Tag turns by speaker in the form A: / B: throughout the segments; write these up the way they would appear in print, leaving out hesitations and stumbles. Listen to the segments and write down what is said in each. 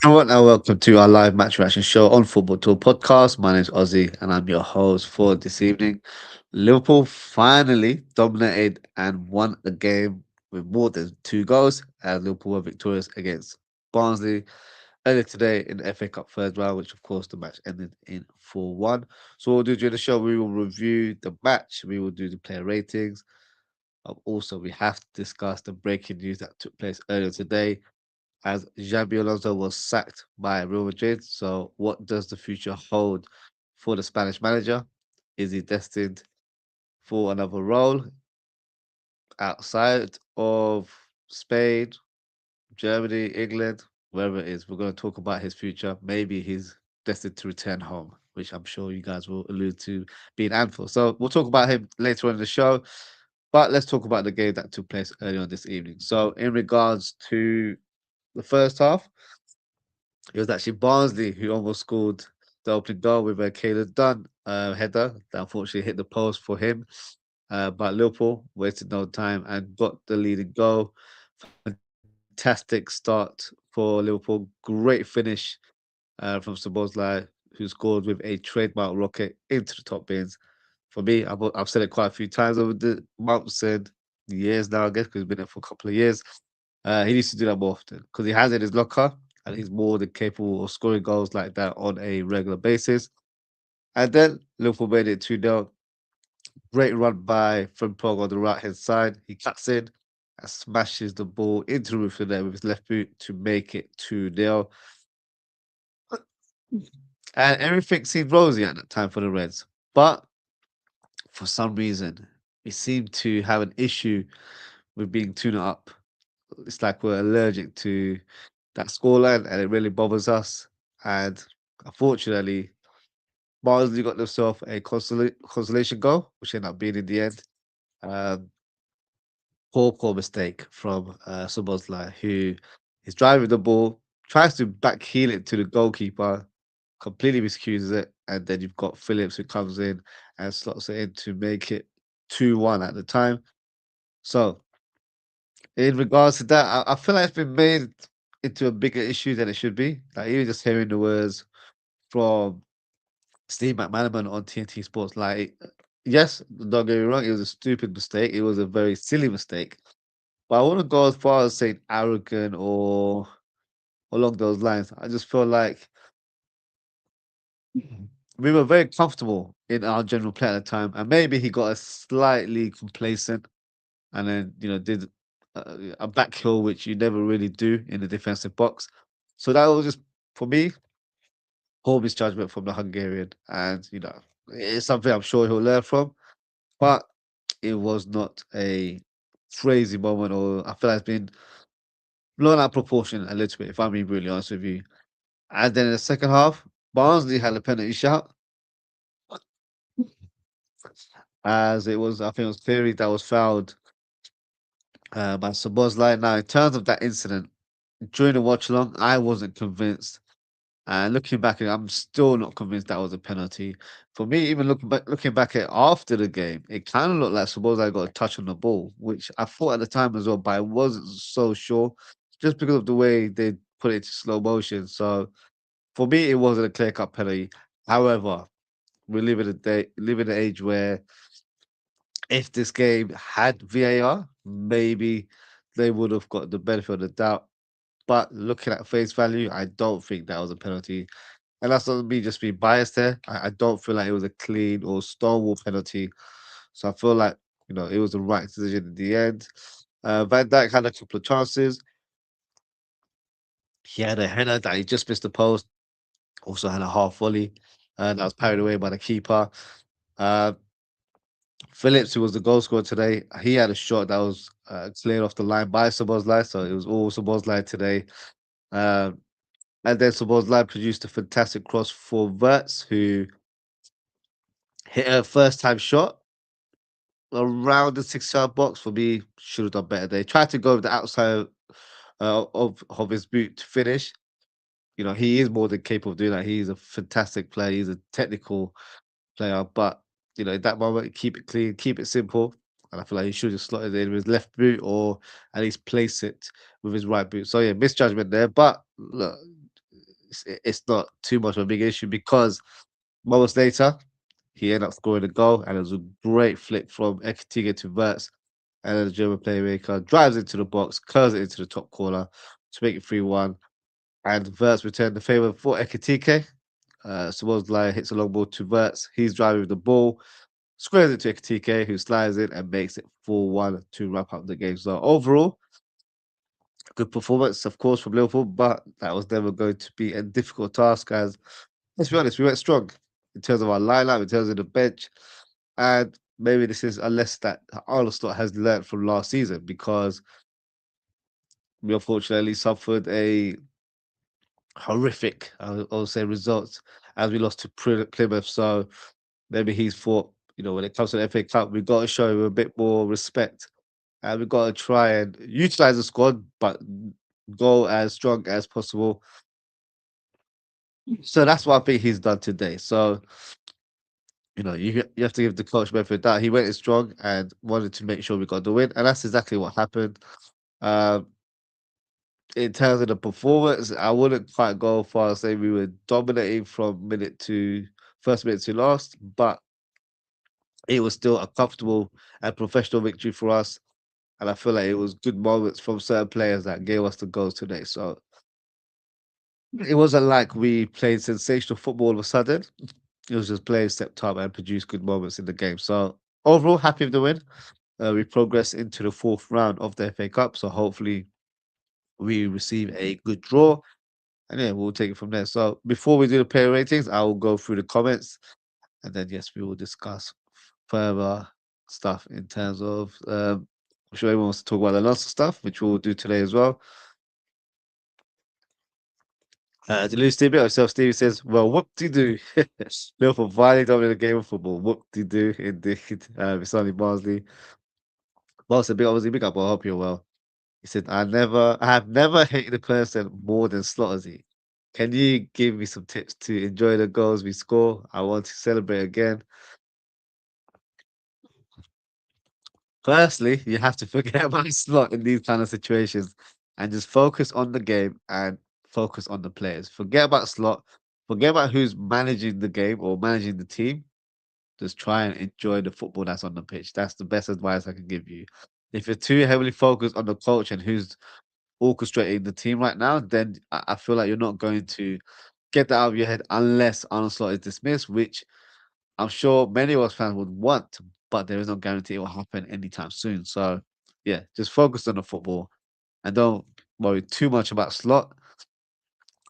A: Everyone, and welcome to our live match reaction show on Football Tour Podcast. My name is Ozzy, and I'm your host for this evening. Liverpool finally dominated and won a game with more than two goals, as Liverpool were victorious against Barnsley earlier today in the FA Cup third round, which of course the match ended in 4-1. So, what we'll do during the show, we will review the match, we will do the player ratings. Also, we have to discuss the breaking news that took place earlier today as Xabi Alonso was sacked by Real Madrid. So, what does the future hold for the Spanish manager? Is he destined for another role outside of Spain, Germany, England, wherever it is? We're going to talk about his future. Maybe he's destined to return home, which I'm sure you guys will allude to being Anfield. So, we'll talk about him later on in the show. But let's talk about the game that took place earlier on this evening. So, in regards to the first half, it was actually Barnsley who almost scored the opening goal with a Caleb Dunn header that unfortunately hit the post for him. But Liverpool wasted no time and got the leading goal. Fantastic start for Liverpool. Great finish from Szoboszlai, who scored with a trademark rocket into the top bins. For me, I've said it quite a few times over the months and years now, I guess, because he's been there for a couple of years. He needs to do that more often because he has it in his locker and he's more than capable of scoring goals like that on a regular basis. And then Liverpool made it 2-0. Great run by Frimpong on the right hand side. He cuts in and smashes the ball into the roof of the net with his left boot to make it 2-0. And everything seemed rosy at that time for the Reds. But for some reason, we seem to have an issue with being 2 up. It's like we're allergic to that scoreline and it really bothers us. And unfortunately, Barnsley got themselves a consolation goal, which ended up being in the end. Um, poor mistake from Szoboszlai, who is driving the ball, tries to backheel it to the goalkeeper, completely miscues it, and then you've got Phillips who comes in and slots it in to make it 2-1 at the time. So, in regards to that, I feel like it's been made into a bigger issue than it should be. Like, even just hearing the words from Steve McManaman on TNT Sports. Like, yes, don't get me wrong, it was a stupid mistake. It was a very silly mistake. But I wouldn't go as far as saying arrogant or along those lines. I just feel like we were very comfortable in our general play at the time, and maybe he got a slightly complacent, and then did a back heel, which you never really do in the defensive box. So that was just for me poor misjudgment from the Hungarian, and it's something I'm sure he'll learn from. But it was not a crazy moment, or I feel like it's been blown out of proportion a little bit, if I'm being really honest with you. And then in the second half, Barnsley had a penalty shot, as it was, I think it was Cleary that was fouled by Szoboszlai. Now, in terms of that incident, during the watch along, I wasn't convinced. And looking back at it, I'm still not convinced that was a penalty. For me, even looking back at it after the game, it kind of looked like Szoboszlai got a touch on the ball, which I thought at the time as well, but I wasn't so sure just because of the way they put it to slow motion. So for me, it wasn't a clear cut penalty. However, we live in an age where if this game had VAR, maybe they would have got the benefit of the doubt. But looking at face value, I don't think that was a penalty. And that's not me just being biased there. I don't feel like it was a clean or stonewall penalty. So I feel like, it was the right decision in the end. Van Dijk had a couple of chances. He had a header that he just missed the post. Also had a half volley, and that was parried away by the keeper. Uh, Phillips, who was the goal scorer today, he had a shot that was cleared off the line by Szoboszlai, so it was all Szoboszlai today. Um, and then Szoboszlai produced a fantastic cross for Wirtz, who hit a first-time shot around the 6-yard box. For me, should have done better. They tried to go with the outside of his boot to finish. He is more than capable of doing that. He's a fantastic player. He's a technical player, but in that moment, keep it clean, keep it simple. And I feel like he should have slotted it in with his left boot or at least place it with his right boot. So yeah, misjudgment there. But look, it's not too much of a big issue because moments later, he ended up scoring a goal, and it was a great flick from Ekitike to Verts. And then the German playmaker drives into the box, curls it into the top corner to make it 3-1. And Verts returned the favour for Ekitike. Szoboszlai hits a long ball to Verts. He's driving with the ball, squares it to Ekitike, who slides in and makes it 4-1 to wrap up the game. So overall, good performance, of course, from Liverpool, but that was never going to be a difficult task as, let's be honest, we went strong in terms of our lineup, in terms of the bench. And maybe this is a lesson that Arne has learned from last season because we unfortunately suffered a horrific, I'll say, results as we lost to Plymouth. So maybe he's thought, when it comes to the FA Cup, we've got to show him a bit more respect and we've got to try and utilize the squad, but go as strong as possible. So that's what I think he's done today. So, you have to give the coach benefit of that. He went in strong and wanted to make sure we got the win, and that's exactly what happened. Um, in terms of the performance, I wouldn't quite go far as saying we were dominating from first minute to last, but it was still a comfortable and professional victory for us. And I feel like it was good moments from certain players that gave us the goals today. So it wasn't like we played sensational football all of a sudden. It was just players stepped up and produced good moments in the game. So overall, happy with the win. We progress into the fourth round of the FA Cup. So hopefully we receive a good draw. And yeah, we'll take it from there. So before we do the player ratings, I will go through the comments. And then, yes, we will discuss further stuff in terms of, I'm sure everyone wants to talk about the Alonso stuff, which we'll do today as well. To lose Stevie yourself, Stevie says, well, what do you do? Liverpool finally dominated the game of football. What do you do? Indeed. It's only Barnsley. Boss, a big, obviously, big up. I hope you're well. He said, I have never hated a person more than Slottersy. Can you give me some tips to enjoy the goals we score? I want to celebrate again. Firstly, you have to forget about Slot in these kind of situations and just focus on the game and focus on the players. Forget about Slot. Forget about who's managing the game or managing the team. Just try and enjoy the football that's on the pitch. That's the best advice I can give you. If you're too heavily focused on the coach and who's orchestrating the team right now, then I feel like you're not going to get that out of your head unless Arne Slot is dismissed, which I'm sure many of us fans would want, but there is no guarantee it will happen anytime soon. So, yeah, just focus on the football and don't worry too much about Slot.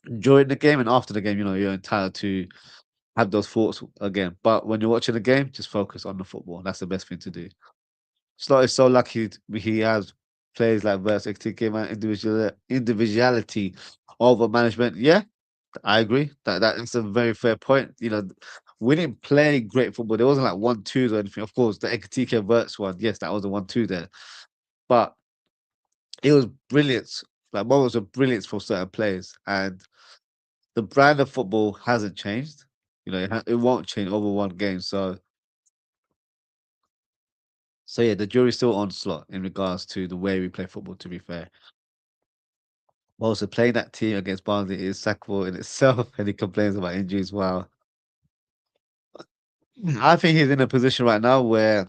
A: Enjoy the game, and after the game, you're entitled to have those thoughts again. But when you're watching the game, just focus on the football. That's the best thing to do. Slot is so lucky he has players like Vertex, TK, man, individuality over management. Yeah, I agree. That's a very fair point. We didn't play great football. There wasn't like 1-2s or anything. Of course, the Ekatike Verts one, yes, that was a 1-2 there. But it was brilliance. Like moments of brilliance for certain players. And the brand of football hasn't changed. It won't change over one game. So yeah, the jury's still on Slot in regards to the way we play football, to be fair. Also, playing that team against Barnsley is sackable in itself, and he complains about injuries. Wow. I think he's in a position right now where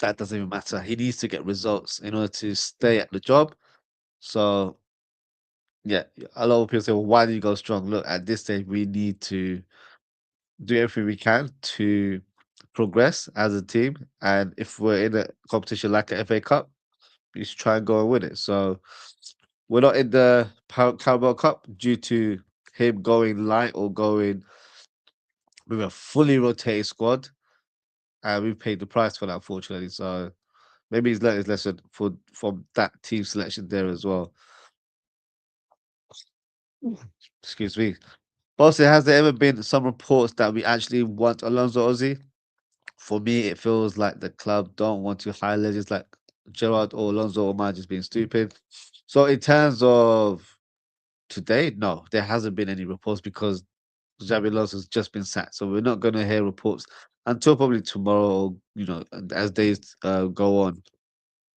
A: that doesn't even matter. He needs to get results in order to stay at the job. So, yeah, a lot of people say, well, why do you go strong? Look, at this stage, we need to do everything we can to progress as a team. And if we're in a competition like the FA Cup, we should try and go and win it. So, we're not in the Carabao Cup due to him going light or going with a fully rotated squad. And we paid the price for that, unfortunately. So maybe he's learned his lesson from that team selection there as well. Excuse me. Also, has there ever been some reports that we actually want Alonso Ozzy? For me, it feels like the club don't want to hire legends like Gerard or Alonso or might just being stupid. So in terms of today, no, there hasn't been any reports because Xabi Alonso has just been sacked. So we're not going to hear reports until probably tomorrow, or, and as days go on.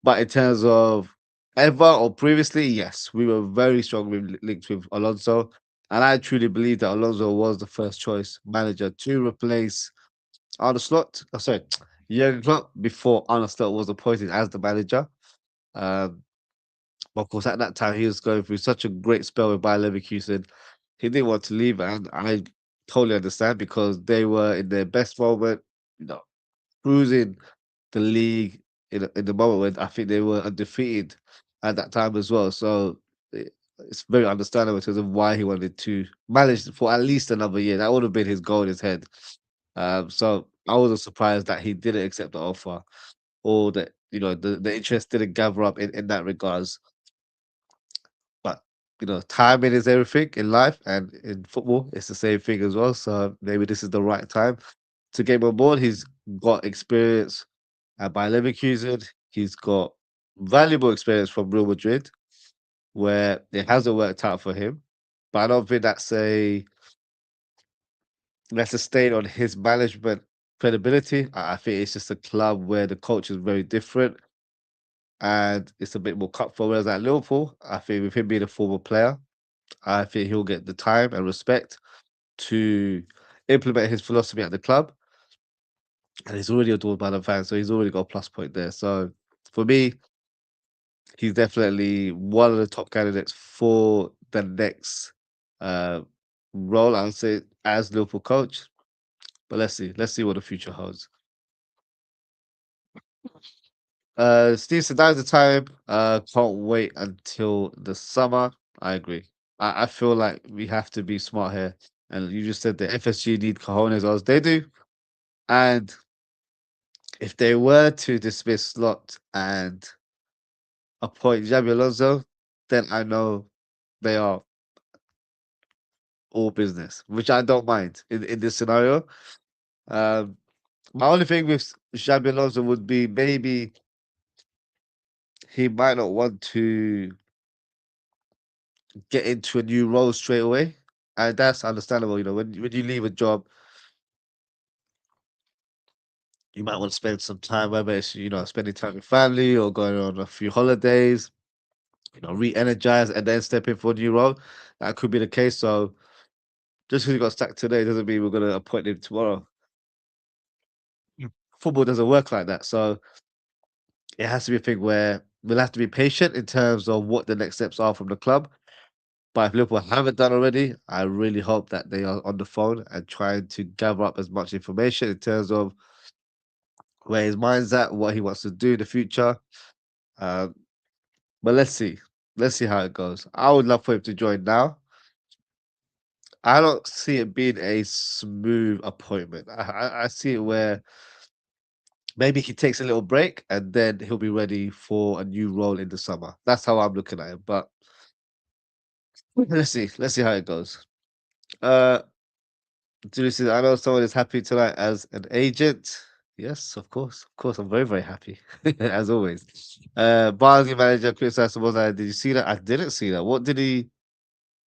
A: But in terms of ever or previously, yes, we were very strongly linked with Alonso. And I truly believe that Alonso was the first choice manager to replace Arne Slot. Oh, sorry, Jurgen Klopp before Arne Slot was appointed as the manager. Um, of course, at that time he was going through such a great spell with Bayer Leverkusen. He didn't want to leave, and I totally understand because they were in their best moment, you know, cruising the league in the moment when I think they were undefeated at that time as well. So it's very understandable in terms of why he wanted to manage for at least another year. That would have been his goal in his head. So I wasn't surprised that he didn't accept the offer or that the interest didn't gather up in that regards. But timing is everything in life and in football, it's the same thing as well. So maybe this is the right time to get him on board. He's got experience by Leverkusen. He's got valuable experience from Real Madrid, where it hasn't worked out for him. But I don't think that's a stain on his management credibility. I think it's just a club where the culture is very different and it's a bit more cutthroat. Whereas at Liverpool, I think with him being a former player, I think he'll get the time and respect to implement his philosophy at the club. And he's already adored by the fans, so he's already got a plus point there. So for me, he's definitely one of the top candidates for the next uh, role, I would say, as Liverpool coach. But let's see. Let's see what the future holds. Steve said now's the time. Can't wait until the summer. I agree. I feel like we have to be smart here. And you just said the FSG need cojones as they do. And if they were to dismiss Slot and appoint Xabi Alonso, then I know they are all business, which I don't mind in this scenario. Um, my only thing with Xabi Alonso would be maybe he might not want to get into a new role straight away, and that's understandable. When you leave a job, you might want to spend some time, whether it's spending time with family or going on a few holidays. Re-energize and then step in for a new role. That could be the case. So just because he got sacked today doesn't mean we're going to appoint him tomorrow. Football doesn't work like that. So it has to be a thing where we'll have to be patient in terms of what the next steps are from the club. But if Liverpool haven't done already, I really hope that they are on the phone and trying to gather up as much information in terms of where his mind's at, what he wants to do in the future. Um, but let's see. Let's see how it goes. I would love for him to join now. I don't see it being a smooth appointment. I see it where maybe he takes a little break and then he'll be ready for a new role in the summer. That's how I'm looking at it. But let's see. Let's see how it goes. Uh, Lucy, I know someone is happy tonight as an agent. Yes, of course. Of course, I'm very, very happy, as always. Barnsley manager Chris Asamoah, did you see that? I didn't see that. What did he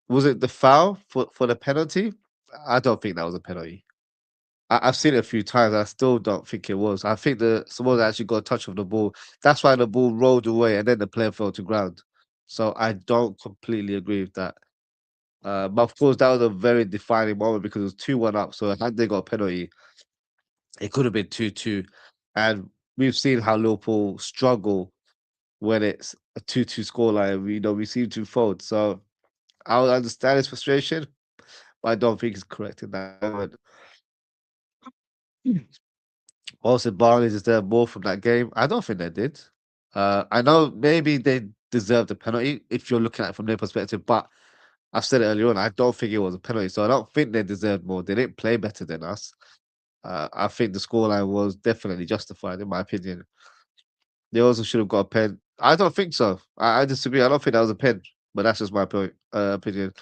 A: was it the foul for the penalty? I don't think that was a penalty. I've seen it a few times. I still don't think it was. I think someone actually got a touch of the ball. That's why the ball rolled away and then the player fell to ground. So I don't completely agree with that. But of course, that was a very defining moment because it was 2-1 up. So had they got a penalty, it could have been 2-2. And we've seen how Liverpool struggle when it's a 2-2 scoreline. We seem to fold. So I would understand his frustration, but I don't think it's correct in that moment. Also, Barnsley deserved more from that game. I don't think they did. I know maybe they deserved a penalty if you're looking at it from their perspective, but I've said it earlier on, I don't think it was a penalty, so I don't think they deserved more. They didn't play better than us. I think the scoreline was definitely justified, in my opinion. They also should have got a pen. I don't think so. I disagree. I don't think that was a pen, but that's just my point, opinion.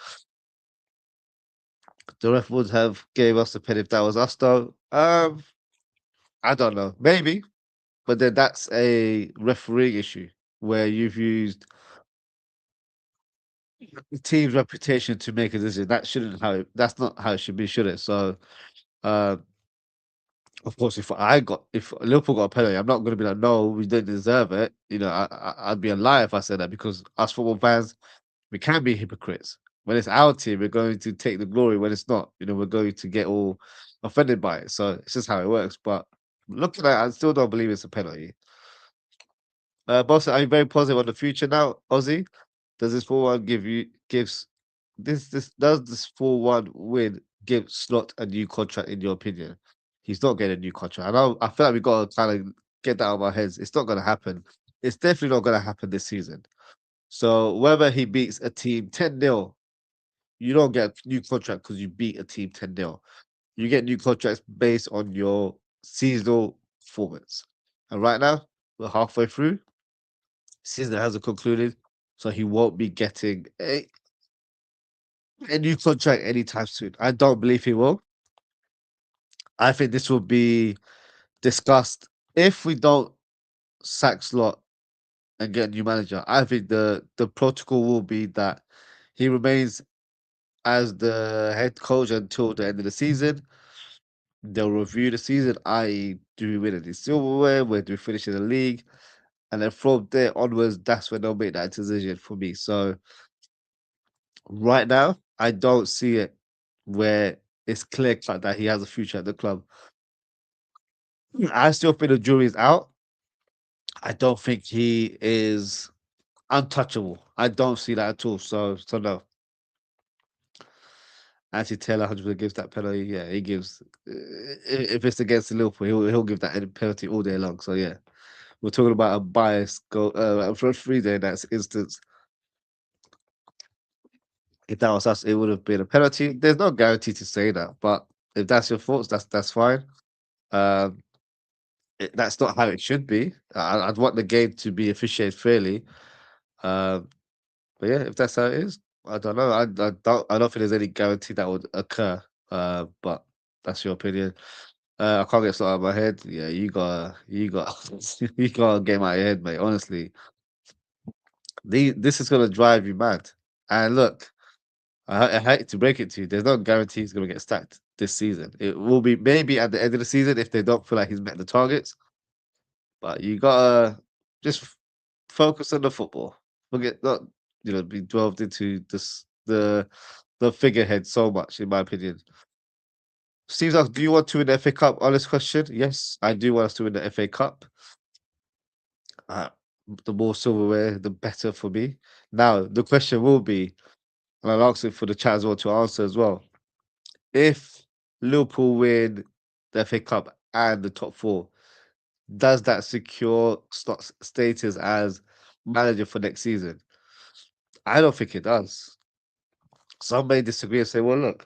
A: The ref would have gave us the pen if that was us, though. I don't know. Maybe, but then that's a refereeing issue where you've used the team's reputation to make a decision. That's not how it should be, should it? So, uh, of course, if Liverpool got a penalty, I'm not going to be like, no, we didn't deserve it. I'd be a liar if I said that because us football fans, we can be hypocrites. When it's our team, we're going to take the glory. When it's not, we're going to get all offended by it. So it's just how it works. But looking at it, I still don't believe it's a penalty. Boss, are you very positive on the future now, Ozzy? Does this 4-1 gives this does this 4-1 win give Slot a new contract in your opinion? He's not getting a new contract. I feel like we gotta kind of get that out of our heads. It's not gonna happen. It's definitely not gonna happen this season. So whether he beats a team 10-0, you don't get a new contract because you beat a team 10-0. You get new contracts based on your seasonal performance. And right now, we're halfway through. Season hasn't concluded, so he won't be getting a new contract anytime soon. I don't believe he will. I think this will be discussed if we don't sack Slot and get a new manager. I think the protocol will be that he remains as the head coach until the end of the season. They'll review the season, i.e., do we win any silverware? Where do we finish in the league? And then from there onwards, that's when they'll make that decision for me. So right now, I don't see it where it's clear cut that he has a future at the club. I still think the jury's out. I don't think he is untouchable. I don't see that at all. So no. Actually, Taylor 100% gives that penalty. Yeah, he gives. If it's against the Liverpool, he'll give that penalty all day long. So yeah, we're talking about a biased goal. For free there in that instance, if that was us, it would have been a penalty. There's no guarantee to say that, but if that's your thoughts, that's fine. Um, that's not how it should be. I'd want the game to be officiated fairly. Um, but yeah, if that's how it is, I don't know. I don't think there's any guarantee that would occur. But that's your opinion. I can't get something out of my head. Yeah, you got you gotta get my head, mate. Honestly, this is gonna drive you mad. And look, I hate to break it to you, there's no guarantee he's gonna get stacked this season. It will be maybe at the end of the season if they don't feel like he's met the targets. But you gotta just focus on the football. Forget not be delved into the figurehead so much, in my opinion. Seems like, do you want to win the FA Cup? Honest question. Yes, I do want us to win the FA Cup. Uh, the more silverware, the better for me. Now, the question will be, and I'll ask it for the chat as well to answer as well. If Liverpool win the FA Cup and the top four, does that secure status as manager for next season? I don't think it does. Some may disagree and say, well, look,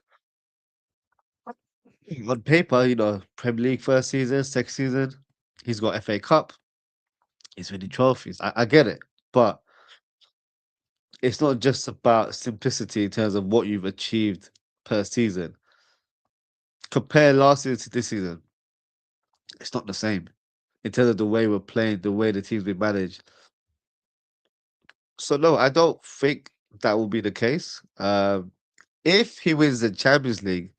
A: on paper, Premier League first season, second season, he's got FA Cup, he's winning trophies. I get it. But it's not just about simplicity in terms of what you've achieved per season. Compare last season to this season, it's not the same in terms of the way we're playing, the way the team's been managed. So no, I don't think that will be the case. If he wins the Champions League,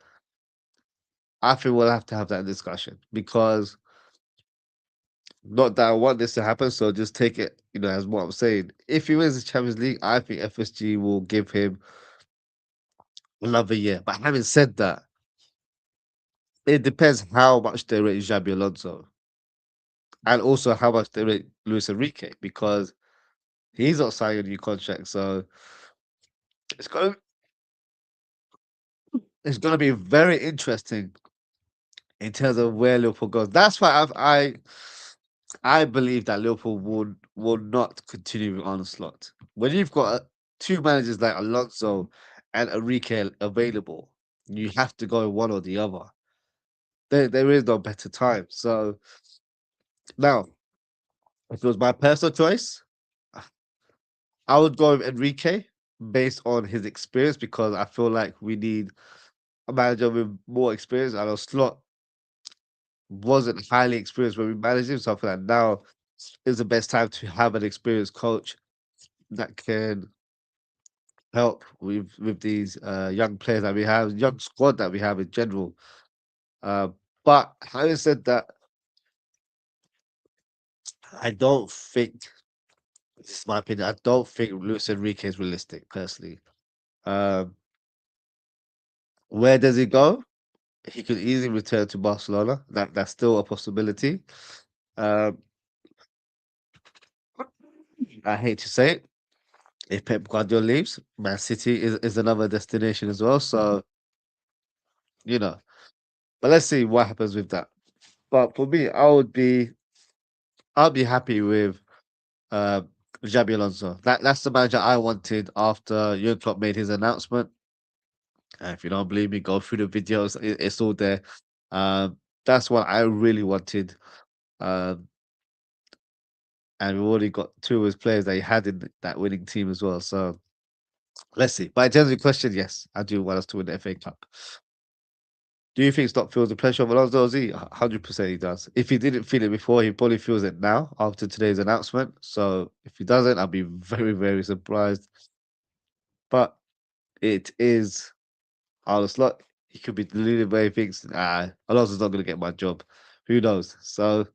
A: I think we'll have to have that discussion because not that I want this to happen, so just take it, as what I'm saying. If he wins the Champions League, I think FSG will give him another year. But having said that, it depends how much they rate Xabi Alonso and also how much they rate Luis Enrique because he's not signing a new contract. So it's going it's going to be very interesting in terms of where Liverpool goes. That's why I believe that Liverpool will not continue with Arne Slot. When you've got two managers like Alonso and Enrique available, you have to go one or the other. There is no better time. So now, if it was my personal choice, I would go with Enrique based on his experience because I feel like we need a manager with more experience. I know Slot wasn't highly experienced when we managed him, so I feel like now is the best time to have an experienced coach that can help with these young players that we have, young squad that we have in general. Uh, but having said that, I don't think this is my opinion. I don't think Luis Enrique is realistic, personally. Um, where does he go? He could easily return to Barcelona. That's still a possibility. Um, I hate to say it, if Pep Guardiola leaves, Man City is another destination as well. So you know, but let's see what happens with that. But for me, I'd be happy with uh, Xabi Alonso. That's the manager I wanted after Jurgen Klopp made his announcement. If you don't believe me, go through the videos. It's all there. That's what I really wanted. Um, and we've already got two of his players that he had in that winning team as well. So let's see. But in terms of your question, yes, I do want us to win the FA Cup. Do you think Stock feels the pressure of Alonso Z? 100% he does. If he didn't feel it before, he probably feels it now after today's announcement. So if he doesn't, I'll be very, very surprised. But it is Arne Slot. He could be deluded where he thinks, Alonso's not going to get my job. Who knows? So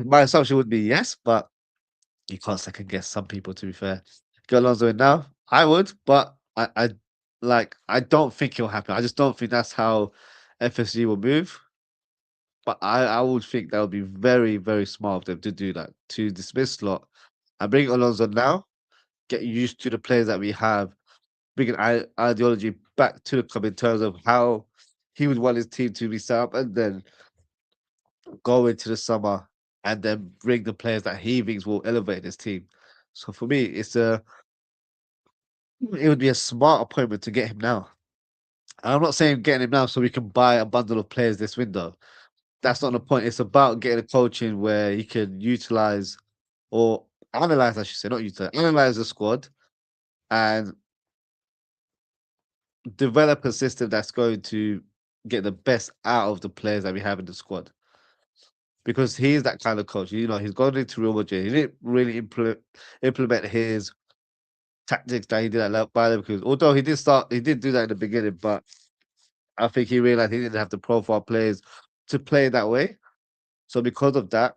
A: my assumption would be yes, but you can't second guess some people, to be fair. Get Alonso in now? I would, but I don't think he'll happen. I just don't think that's how FSG will move. But I would think that would be very, very smart of them to do that, to dismiss Slot and bring Alonso now, get used to the players that we have, bring an ideology back to the club in terms of how he would want his team to be set up, and then go into the summer and then bring the players that he thinks will elevate his team. So for me, it would be a smart appointment to get him now. And I'm not saying getting him now so we can buy a bundle of players this window. That's not the point. It's about getting a coach in where he can utilize or analyze, I should say, not utilize, analyze the squad and develop a system that's going to get the best out of the players that we have in the squad. Because he's that kind of coach. You know, he's gone into Real Madrid. He didn't really implement his tactics that he did at Bayern because although he did do that in the beginning, but I think he realized he didn't have the profile players to play that way. So because of that,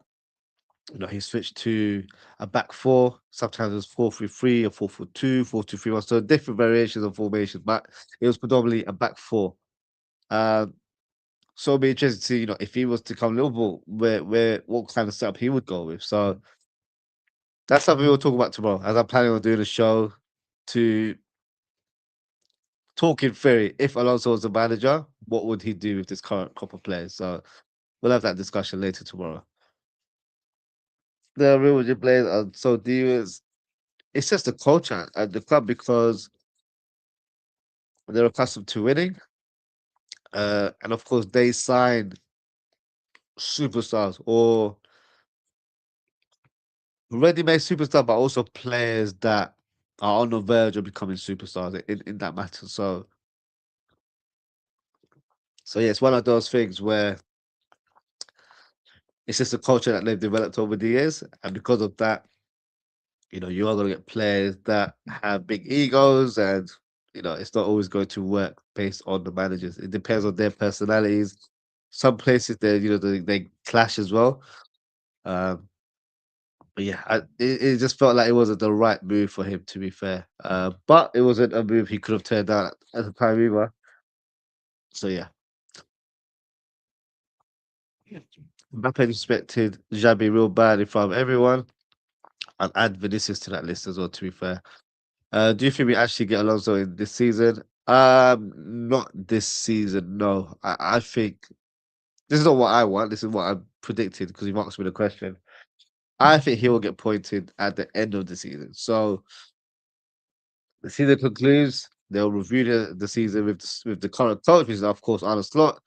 A: he switched to a back four. Sometimes it was 4-3-3 or 4-4-2, 4-2-3-1. So different variations of formation, but it was predominantly a back four. Um, so it'll be interesting to see, if he was to come Liverpool, where what kind of setup he would go with. So that's something we'll talk about tomorrow, as I'm planning on doing a show to talk in theory. If Alonso was the manager, what would he do with this current crop of players? So we'll have that discussion later tomorrow. The Real Madrid players are so devious. It's just the culture at the club because they're accustomed to winning. And of course, they sign superstars or ready-made superstars, but also players that are on the verge of becoming superstars in that matter. So yeah, it's one of those things where it's just a culture that they've developed over the years, and because of that, you are going to get players that have big egos, and it's not always going to work based on the managers. It depends on their personalities. Some places they clash as well. Um, but yeah, it just felt like it wasn't the right move for him, to be fair. But it wasn't a move he could have turned down at the time either. So yeah, Mbappe respected Xabi real bad in front of everyone. I'll add Vinicius to that list as well, to be fair. Do you think we actually get Alonso in this season? Not this season, no. I think this is not what I want. This is what I predicted because you've asked me the question. I think he will get pointed at the end of the season. So the season concludes. They'll review the season with the current coach, which is of course Arne Slot,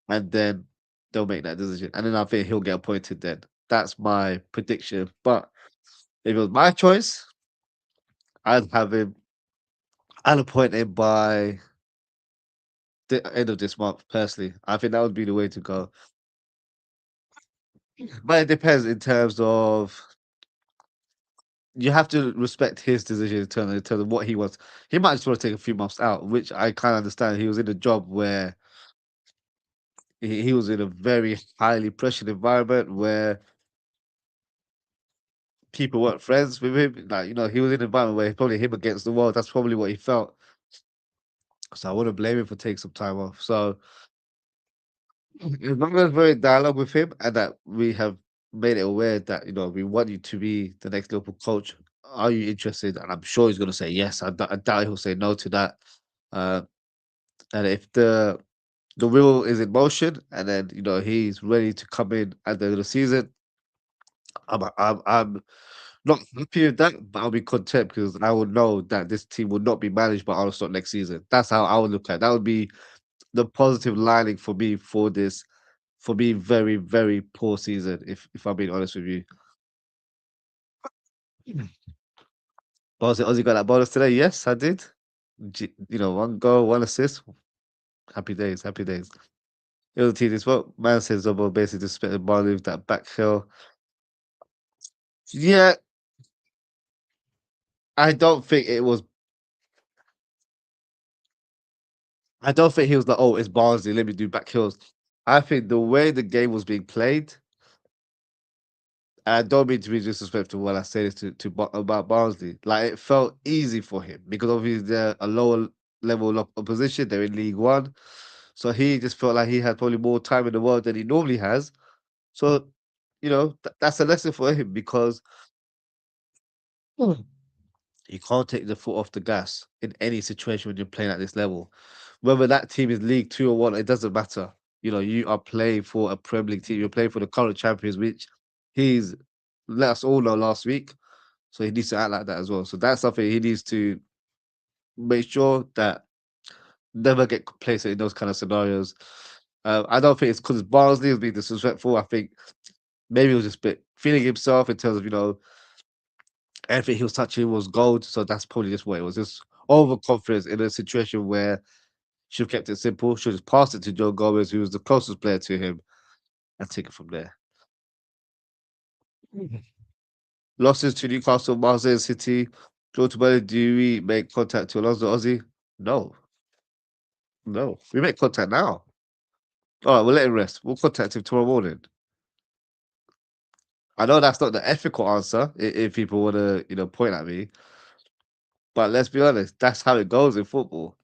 A: and then they'll make that decision. And then I think he'll get appointed then. That's my prediction. But if it was my choice, I'd have him. I'd appoint him by the end of this month. Personally, I think that would be the way to go. But it depends in terms of you have to respect his decision in terms of what he wants. He might just want to take a few months out, which I kind of understand. He was in a job where he was in a very highly pressured environment where people weren't friends with him. Like, he was in an environment where probably him against the world. That's probably what he felt. So I wouldn't blame him for taking some time off. So as long as we're in dialogue with him and that we have made it aware that, we want you to be the next Liverpool coach, are you interested? And I'm sure he's going to say yes. I doubt he'll say no to that. Uh, and if the wheel is in motion and then, he's ready to come in at the end of the season, I'm not happy with that, but I'll be content because I will know that this team will not be managed by Arne next season. That's how I would look at it. That would be the positive lining for me for this, for me, very, very poor season, if I'm being honest with you. But Ozzy got that bonus today? Yes, I did. 1 goal, 1 assist. Happy days, happy days. The other team as well. Man says Zobo basically just spent the ball with that back heel. Yeah, I don't think it was I don't think he was like, "Oh, it's Barnsley, let me do back heels." I think the way the game was being played, and I don't mean to be disrespectful when I say this about Barnsley, like, it felt easy for him because obviously they're a lower level of opposition, they're in League One, so he just felt like he had probably more time in the world than he normally has. So, that's a lesson for him because you can't take the foot off the gas in any situation when you're playing at this level. Whether that team is League Two or what, it doesn't matter. You are playing for a Premier League team. You're playing for the current champions, which he's let us all know last week. So he needs to act like that as well. So that's something he needs to make sure that never get complacent in those kind of scenarios. I don't think it's because Barnsley was being disrespectful. I think maybe he was just a bit feeling himself in terms of, everything he was touching was gold. So that's probably just what it was. Just overconfidence in a situation where should have kept it simple. Should have just passed it to Joe Gomez, who was the closest player to him, and take it from there. Mhm. Losses to Newcastle, Marseille City. Ultimately, do we make contact to Alonso Ozzy? No, no. We make contact now. All right, we'll let him rest. We'll contact him tomorrow morning. I know that's not the ethical answer if people want to, point at me, but let's be honest, that's how it goes in football.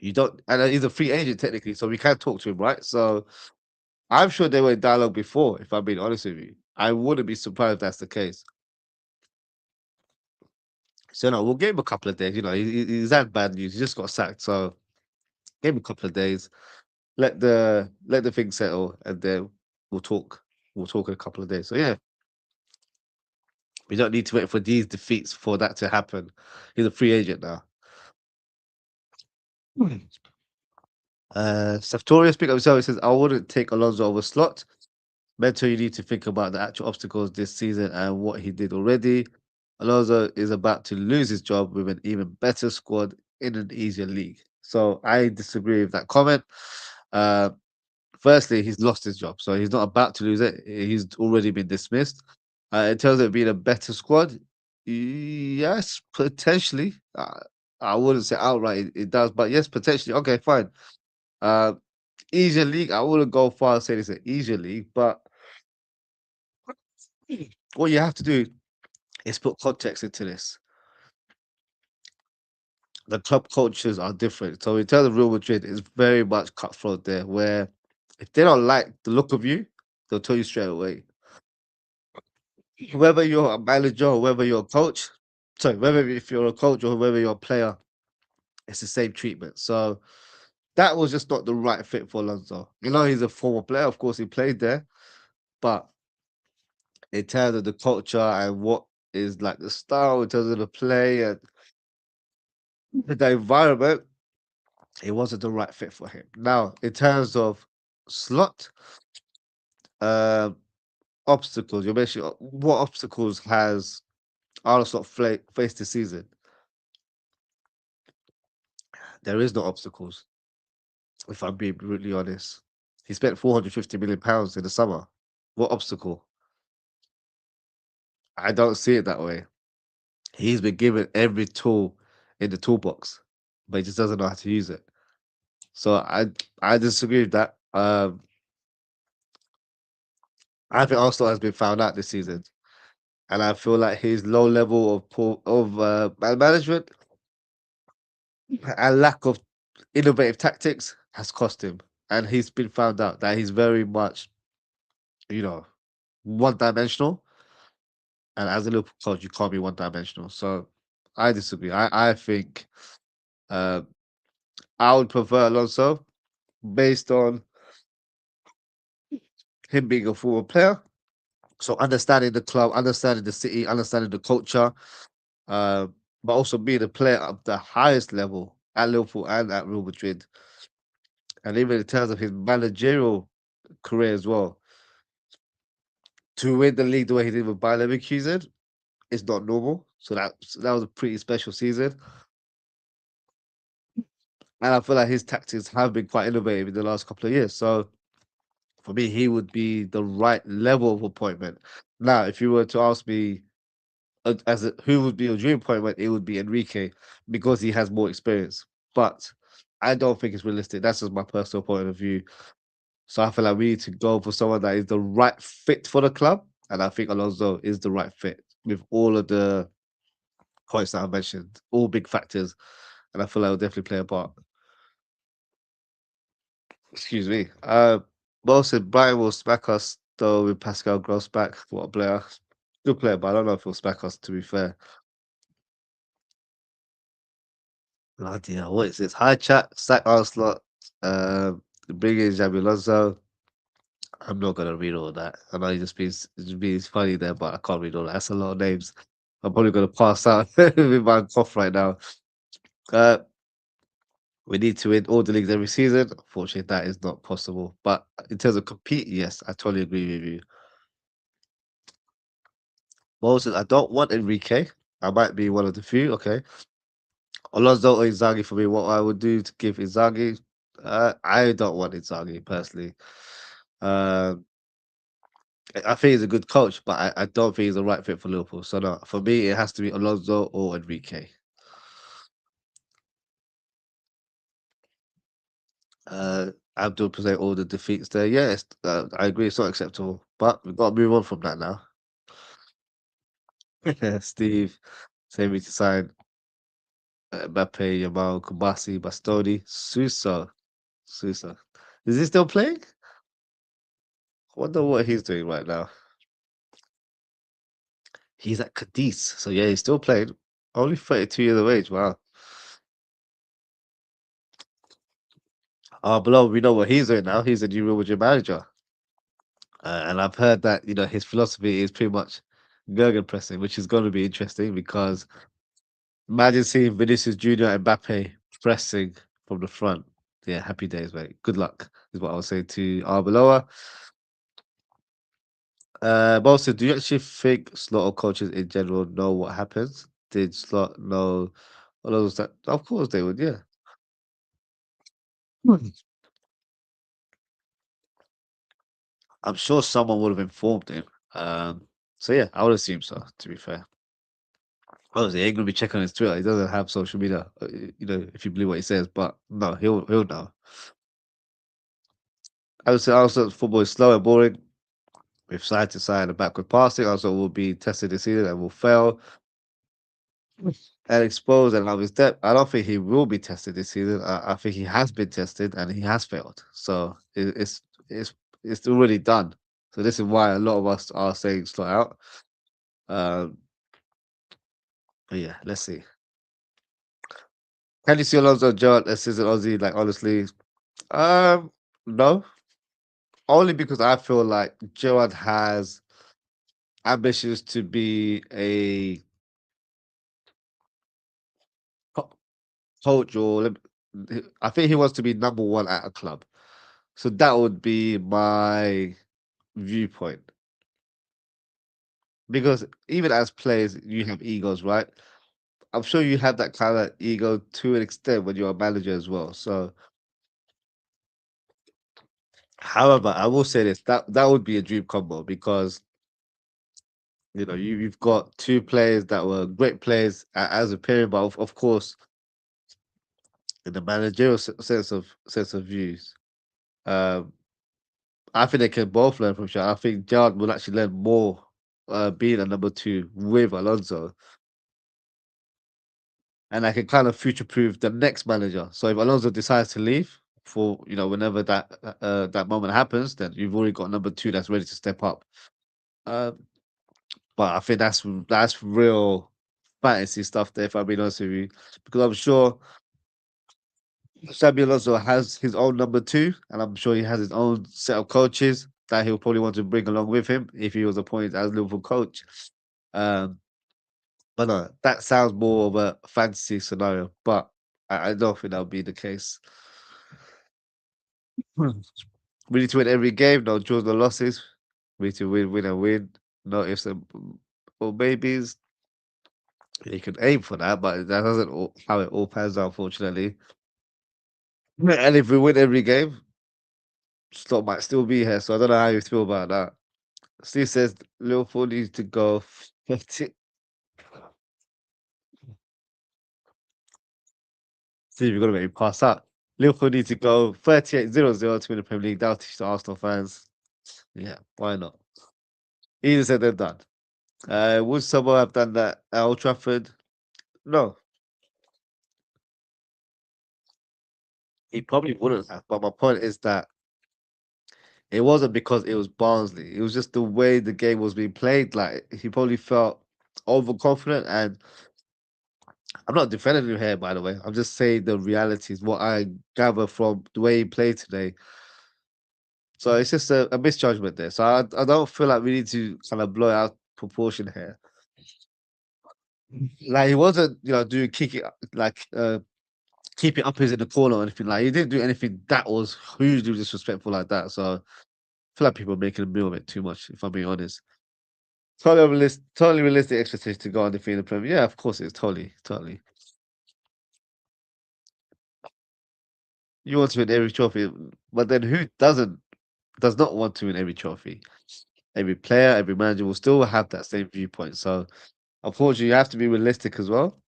A: You don't, and he's a free agent technically, so we can't talk to him, right? So I'm sure they were in dialogue before, if I'm being honest with you. I wouldn't be surprised if that's the case. So no, we'll give him a couple of days. He's had bad news. He just got sacked, so give him a couple of days. Let the thing settle, and then we'll talk. We'll talk in a couple of days. So yeah, we don't need to wait for these defeats for that to happen. He's a free agent now. Hmm. Saftoria speak up himself. He says, "I wouldn't take Alonso over Slot. Mentor, you need to think about the actual obstacles this season and what he did already. Alonso is about to lose his job with an even better squad in an easier league." So I disagree with that comment. Uh, Firstly, he's lost his job, so he's not about to lose it. He's already been dismissed. In terms of being a better squad, yes, potentially. I wouldn't say outright it does, but yes, potentially. Okay, fine. Uh, Easier league. I wouldn't go far and say it's an easier league, but what you have to do is put context into this. The club cultures are different. So in terms of Real Madrid, it's very much cutthroat there, where if they don't like the look of you, they'll tell you straight away. Whether you're a manager or whether you're a coach, sorry, whether if you're a coach or whether you're a player, it's the same treatment. So that was just not the right fit for Alonso. He's a former player, of course, he played there, but in terms of the culture and what is like the style, in terms of the play and the environment, it wasn't the right fit for him. Now, in terms of slot, um, obstacles, you mentioned what obstacles has Arne Slot faced this season? There is no obstacles, if I'm being brutally honest. He spent £450 million in the summer. What obstacle? I don't see it that way. He's been given every tool in the toolbox, but he just doesn't know how to use it. So I disagree with that. I think Arsenal has been found out this season, and I feel like his low level of man management and lack of innovative tactics has cost him. And he's been found out that he's very much, you know, one dimensional. And as a Liverpool coach, you can't be one dimensional. So I disagree. I think uh, I would prefer Alonso based on him being a former player. So understanding the club, understanding the city, understanding the culture, uh, but also being a player of the highest level at Liverpool and at Real Madrid. And even in terms of his managerial career as well, to win the league the way he did with Bayer Leverkusen is not normal. So that was a pretty special season. And I feel like his tactics have been quite innovative in the last couple of years. So for me, he would be the right level of appointment. Now, if you were to ask me who would be your dream appointment, it would be Enrique because he has more experience. But I don't think it's realistic. That's just my personal point of view. So I feel like we need to go for someone that is the right fit for the club. And I think Alonso is the right fit with all of the points that I mentioned, all big factors. And I feel like will definitely play a part. Excuse me. Mo said Brighton will smack us though with Pascal Gross back. What a player. Good player, but I don't know if he'll smack us to be fair. Bloody hell, what is this? Hi chat, sack Arsenal. Bring in Xabi Alonso. I'm not gonna read all that. I know it just being funny there, but I can't read all that. That's a lot of names. I'm probably gonna pass out with my cough right now. Uh, we need to win all the leagues every season. Unfortunately, that is not possible. But in terms of compete, yes, I totally agree with you. Moses, I don't want Enrique. I might be one of the few. Okay, Alonso or Inzaghi for me. What I would do to give Inzaghi, I don't want Inzaghi personally. Um, I think he's a good coach, but I don't think he's the right fit for Liverpool. So no, for me, it has to be Alonso or Enrique. Abdul present all the defeats there. Yes, I agree. It's not acceptable, but we've got to move on from that now. Steve, saying we to sign Mbappe, Yamal, Kubasi, Bastoni, Suso. Is he still playing? I wonder what he's doing right now. He's at Cadiz, so yeah, he's still playing. Only 32 years of age. Wow. Below, we know what he's doing now. He's a new Real Madrid manager. And I've heard that, his philosophy is pretty much Gergen pressing, which is going to be interesting because imagine seeing Vinicius Junior and Mbappe pressing from the front. Yeah, happy days, mate. Good luck, is what I would say to Arbeloa. Also, do you actually think Slaughter coaches in general know what happens? Did Slot know all those that? Of course they would, yeah. Hmm. I'm sure someone would have informed him. So yeah, I would assume so, to be fair. Obviously, he ain't gonna be checking on his Twitter. He doesn't have social media, if you believe what he says. But no, he'll know. I would say also football is slow and boring with side to side and backward passing. Also, will be tested this season and will fail and exposed and love his depth. I don't think he will be tested this season. I think he has been tested and he has failed. So it's it's already done. So this is why a lot of us are saying slow out. Um, but yeah, let's see. Can you see Alonso John as an Aussie? Like honestly, um, no. Only because I feel like Gerard has ambitions to be a co- coach, or I think he wants to be number one at a club. So that would be my viewpoint. Because even as players, you have egos, right? I'm sure you have that kind of ego to an extent when you're a manager as well. So, however, I will say this that would be a dream combo because you've got two players that were great players as a period, but of course, in the managerial sense of views, um, I think they can both learn from each other. I think Gerard will actually learn more being a number two with Alonso, and I can kind of future proof the next manager. So if Alonso decides to leave for whenever that moment happens, then you've already got number two that's ready to step up. Uh, but I think that's real fantasy stuff there. If I'm being honest with you, because I'm sure Xabi Alonso has his own number two, and I'm sure he has his own set of coaches that he'll probably want to bring along with him if he was appointed as Liverpool coach. Um, but no, that sounds more of a fantasy scenario, but I don't think that'll be the case. Hmm. We need to win every game, no draws, no losses. We need to win, win, and win. No ifs and or maybes. You can aim for that, but that doesn't how it all pans out, unfortunately. And if we win every game, Slot might still be here, so I don't know how you feel about that. Steve says Liverpool needs to go 30. Steve, you're gonna make me pass out. Liverpool need to go 38-0-0 to win the Premier League. That'll teach the Arsenal fans. Yeah, why not? Either said they're done. Would someone have done that at Old Trafford? No, he probably wouldn't have. But my point is that it wasn't because it was Barnsley. It was just the way the game was being played. Like he probably felt overconfident, and I'm not defending him here, by the way. I'm just saying the reality is what I gather from the way he played today. So it's just a misjudgment there. So I don't feel like we need to kind of blow it out proportion here. Like he wasn't, doing kick it like keep it up his in the corner or anything. Like he didn't do anything that was hugely disrespectful like that. So I feel like people are making a meal of it too much, if I'm being honest. Totally realistic expectation to go undefeated in the Premier. Yeah, of course it's totally, totally. You want to win every trophy, but then who does not want to win every trophy? Every player, every manager will still have that same viewpoint. So unfortunately, you have to be realistic as well.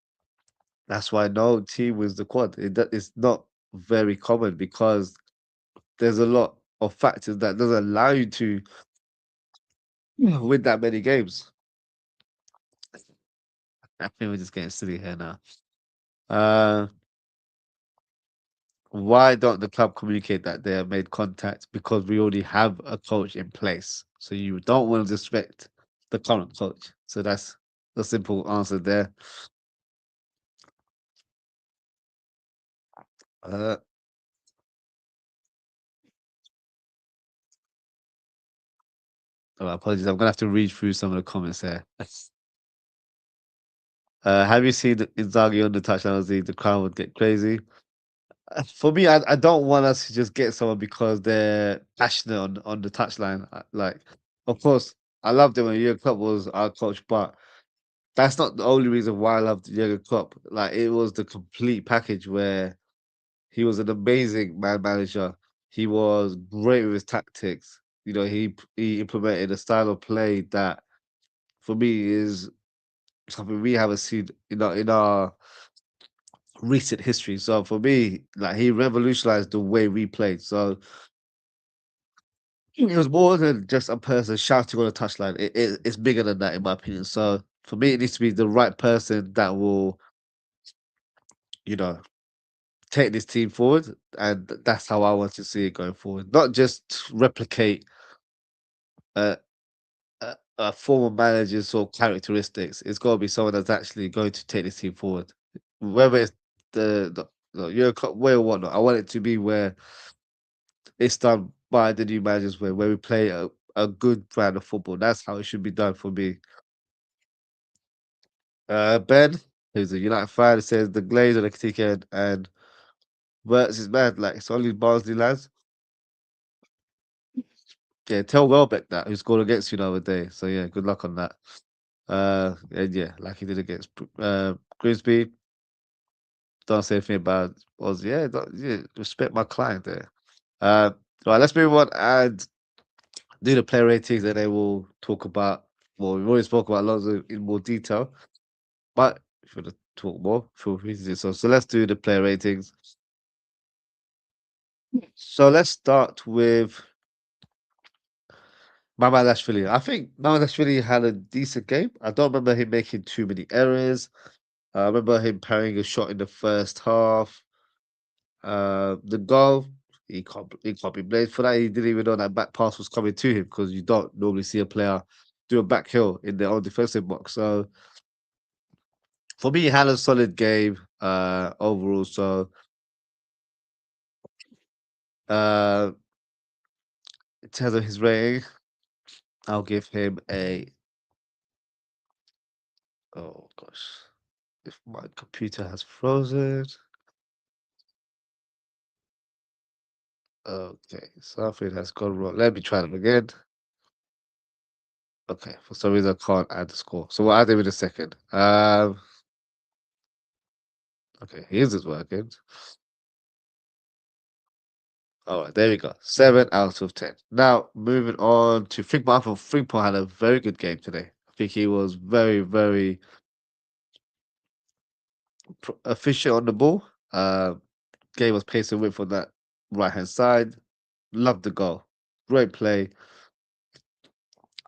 A: That's why no team wins the quad. It's not very common because there's a lot of factors that doesn't allow you to win that many games. I think we're just getting silly here now. Uh, why don't the club communicate that they have made contact? Because we already have a coach in place. So you don't want to disrespect the current coach. So that's the simple answer there. Uh, apologies. I'm gonna have to read through some of the comments here. Have you seen Inzaghi on the touchdown? The crowd would get crazy. For me, I don't want us to just get someone because they're passionate on the touchline. Like, of course, I loved it when Jurgen Klopp was our coach, but that's not the only reason why I loved Jurgen Klopp. Like, it was the complete package where he was an amazing man manager. He was great with his tactics. He implemented a style of play that, for me, is something we haven't seen in our recent history. So for me, like he revolutionized the way we played. So it was more than just a person shouting on a touchline. It's bigger than that, in my opinion. So for me, it needs to be the right person that will, you know, take this team forward, and that's how I want to see it going forward. Not just replicate a a former manager's sort of characteristics. It's got to be someone that's actually going to take this team forward, whether it's the Euro Cup way or whatnot. I want it to be where it's done by the new managers way, where we play a good brand of football. That's how it should be done for me. Ben, who's a United fan, says the Glaze on the ticket and Wirtz is mad. Like it's only Barnsley lads. Yeah, tell Welbeck that who scored against you the other day. So yeah, good luck on that. And yeah, like he did against Grimsby. Don't say anything about was yeah, respect my client there. Uh, right, let's move on and do the player ratings, and then we'll talk about. Well, we've already spoke about Alonso in more detail, but if you want to talk more, feel free to do so. So let's do the player ratings. So let's start with Mamadashvili. I think Mamadashvili had a decent game. I don't remember him making too many errors. I remember him parrying a shot in the first half. The goal, he can't be blamed for that. He didn't even know that back pass was coming to him because you don't normally see a player do a back heel in their own defensive box. So for me, he had a solid game overall. So uh, in terms of his rating, I'll give him a oh gosh, if my computer has frozen. Okay, something has gone wrong. Let me try them again. Okay, for some reason I can't add the score. So we'll add him in a second. Okay, here's is working. All right, there we go. 7 out of 10. Now moving on to Frimpong. I thought Frimpong had a very good game today. I think he was very, very efficient on the ball. Game was pace and width on that right hand side. Loved the goal. Great play.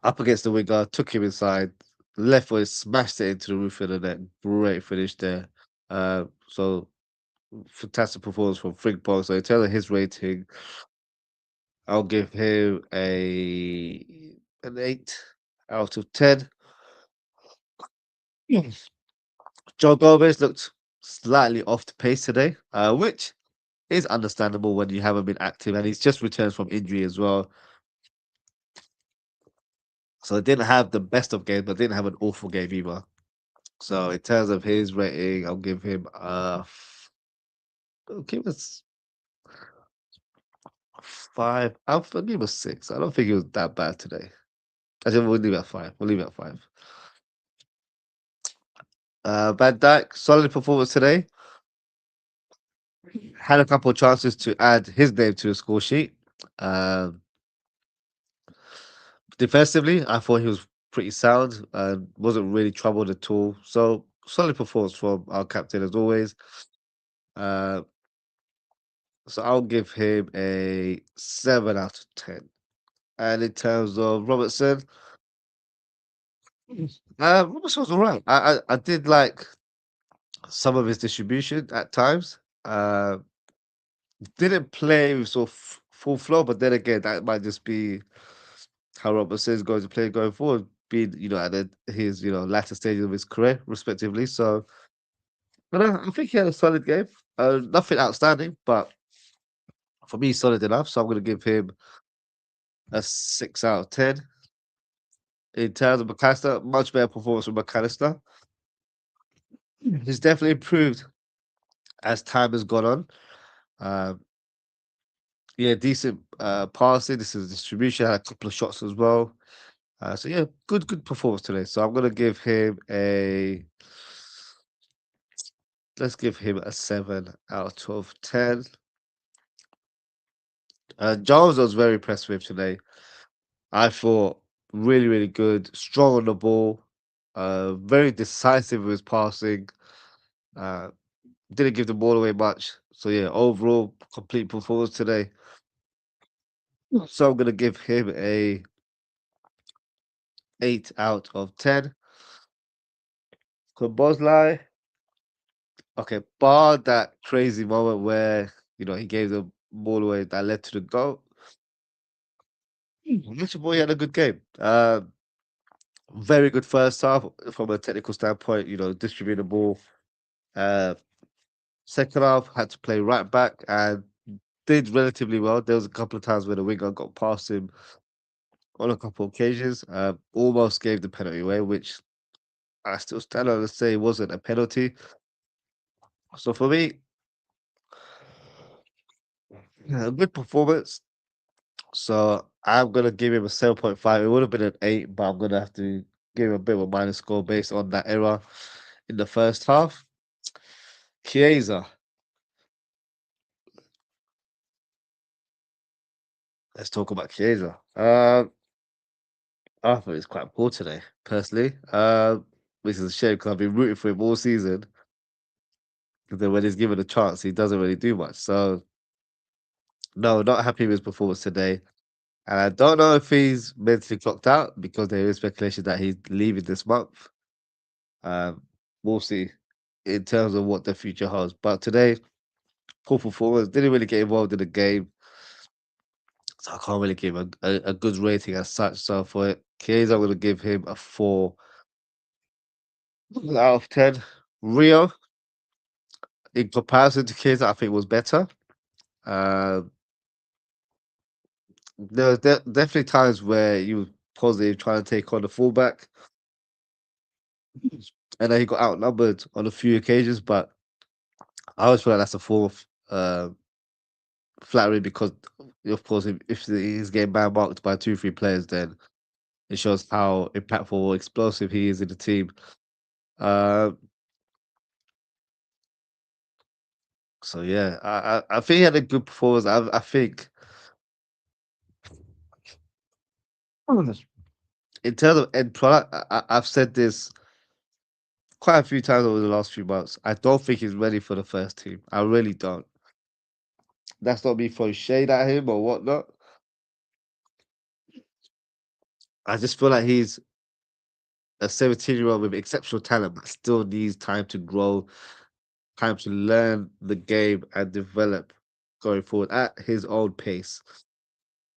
A: Up against the winger, took him inside. Left foot smashed it into the roof of the net. Great finish there. So fantastic performance from Frimpong. So in terms of his rating, I'll give him an 8 out of 10. Yes. Joe Gomez looked slightly off the pace today, which is understandable when you haven't been active, and he's just returned from injury as well. So it didn't have the best of games, but didn't have an awful game either. So in terms of his rating, I'll give him I'll give us 5. I'll give him a 6. I don't think it was that bad today. Actually, we'll leave it at 5. We'll leave it at 5. Van Dijk, solid performance today. Had a couple of chances to add his name to the score sheet. Um, Defensively, I thought he was pretty sound and wasn't really troubled at all. So solid performance from our captain as always. Uh, so I'll give him a 7 out of 10. And in terms of Robertson, Robertson was alright. I did like some of his distribution at times. Didn't play with sort of full flow, but then again, that might just be how Robertson is going to play going forward, being at his latter stages of his career, respectively. So, but I think he had a solid game. Nothing outstanding, but for me, solid enough. So I'm going to give him a 6 out of 10. In terms of McAllister, much better performance from McAllister. He's definitely improved as time has gone on. Um, yeah, decent passing. This is distribution. Had a couple of shots as well. So yeah, good performance today. So I'm gonna give him a let's give him a 7 out of 10. Jones I was very impressed with today. I thought really, really good, strong on the ball, very decisive with his passing. Uh, didn't give the ball away much. So yeah, overall complete performance today. So I'm gonna give him a 8 out of 10. Bosley, okay, bar that crazy moment where he gave the ball away that led to the goal. Little boy had a good game. Very good first half from a technical standpoint. Distribute the ball. Uh, Second half had to play right back and did relatively well. There was a couple of times where the winger got past him on a couple of occasions. Almost gave the penalty away, which I still stand on to say wasn't a penalty. So for me, a good performance. So I'm gonna give him a 7.5. It would have been an 8, but I'm gonna have to give him a bit of a minus score based on that error in the first half. Chiesa. Let's talk about Chiesa. I thought he's quite poor today, personally. Which is a shame because I've been rooting for him all season. And then when he's given a chance, he doesn't really do much. So no, not happy with his performance today. And I don't know if he's mentally clocked out because there is speculation that he's leaving this month. Um, we'll see in terms of what the future holds. But today, poor performance, didn't really get involved in the game. So I can't really give a good rating as such. So for it, Chiesa, I'm going to give him a 4 out of 10. Rio, in comparison to Chiesa, I think was better. Um, there definitely times where he was positive trying to take on the fullback, and then he got outnumbered on a few occasions. But I always feel like that's a fourth flattery because, of course, if he's getting man marked by 2, 3 players, then it shows how impactful or explosive he is in the team. Um, so yeah, I think he had a good performance. I think in terms of end product, I've said this quite a few times over the last few months. I don't think he's ready for the first team. I really don't. That's not me throwing shade at him or whatnot. I just feel like he's a 17-year-old with exceptional talent, but still needs time to grow, time to learn the game and develop going forward at his own pace.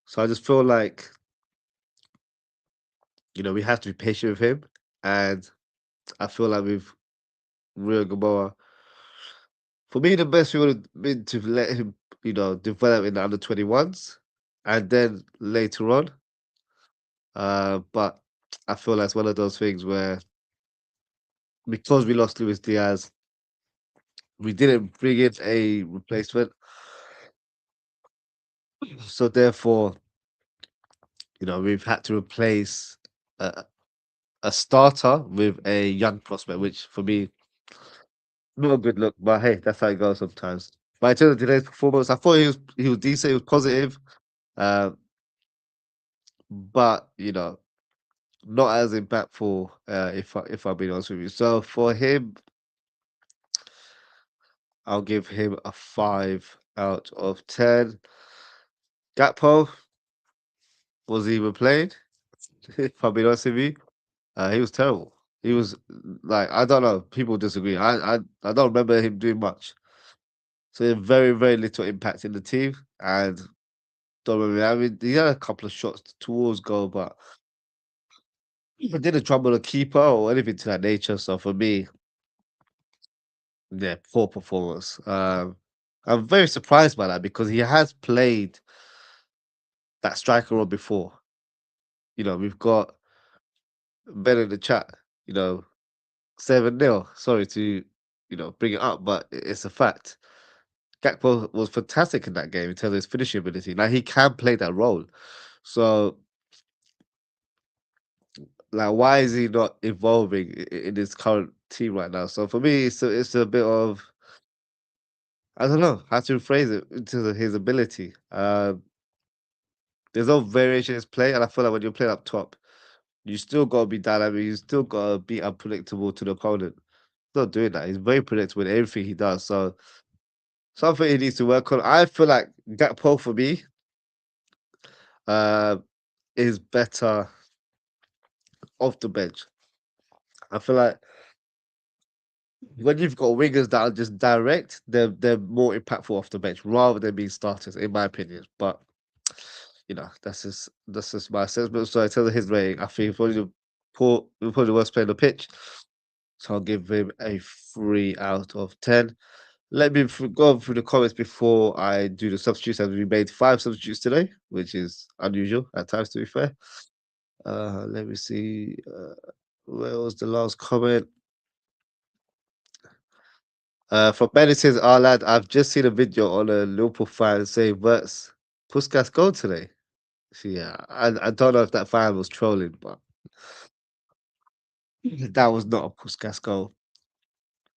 A: So I just feel like, we have to be patient with him. And I feel like with Rio Gamboa, for me, the best thing would have been to let him, develop in the under 21s and then later on. But I feel like it's one of those things where because we lost Luis Diaz, we didn't bring in a replacement. So therefore, we've had to replace a, a starter with a young prospect, which for me, not a good look. But hey, that's how it goes sometimes. But in terms of today's performance, I thought he was decent, he was positive, uh, but not as impactful. If I'm being honest with you, so for him, I'll give him a 5 out of 10. Gakpo was he even playing? If I'm being honest with you, he was terrible. He was like I don't know. People disagree. I don't remember him doing much. So he had very very little impact in the team, and don't remember. I mean, he had a couple of shots towards goal, but he didn't trouble the keeper or anything to that nature. So for me, yeah, poor performance. I'm very surprised by that because he has played that striker role before. We've got Ben in the chat. You know, 7-0. Sorry to bring it up, but it's a fact. Gakpo was fantastic in that game in terms of his finishing ability. Like he can play that role. So like why is he not evolving in his current team right now? So for me, it's a bit of I don't know how to phrase it in terms of his ability. There's no variation in his play, and I feel like when you're playing up top, you still gotta be dynamic, you still gotta be unpredictable to the opponent. He's not doing that. He's very predictable in everything he does. So something he needs to work on. I feel like Gakpo for me uh, is better off the bench. I feel like when you've got wingers that are just direct, they're more impactful off the bench rather than being starters, in my opinion. But that's just my assessment. So I tell his rating, I think probably the worst player on the pitch. So I'll give him a 3 out of 10. Let me go through the comments before I do the substitutes. As we made 5 substitutes today, which is unusual at times, to be fair. Let me see. Where was the last comment? From Ben, it says, lad, I've just seen a video on a Liverpool fan saying Verts Puskas goal today. So, yeah, I don't know if that fan was trolling, but that was not a Puskas goal.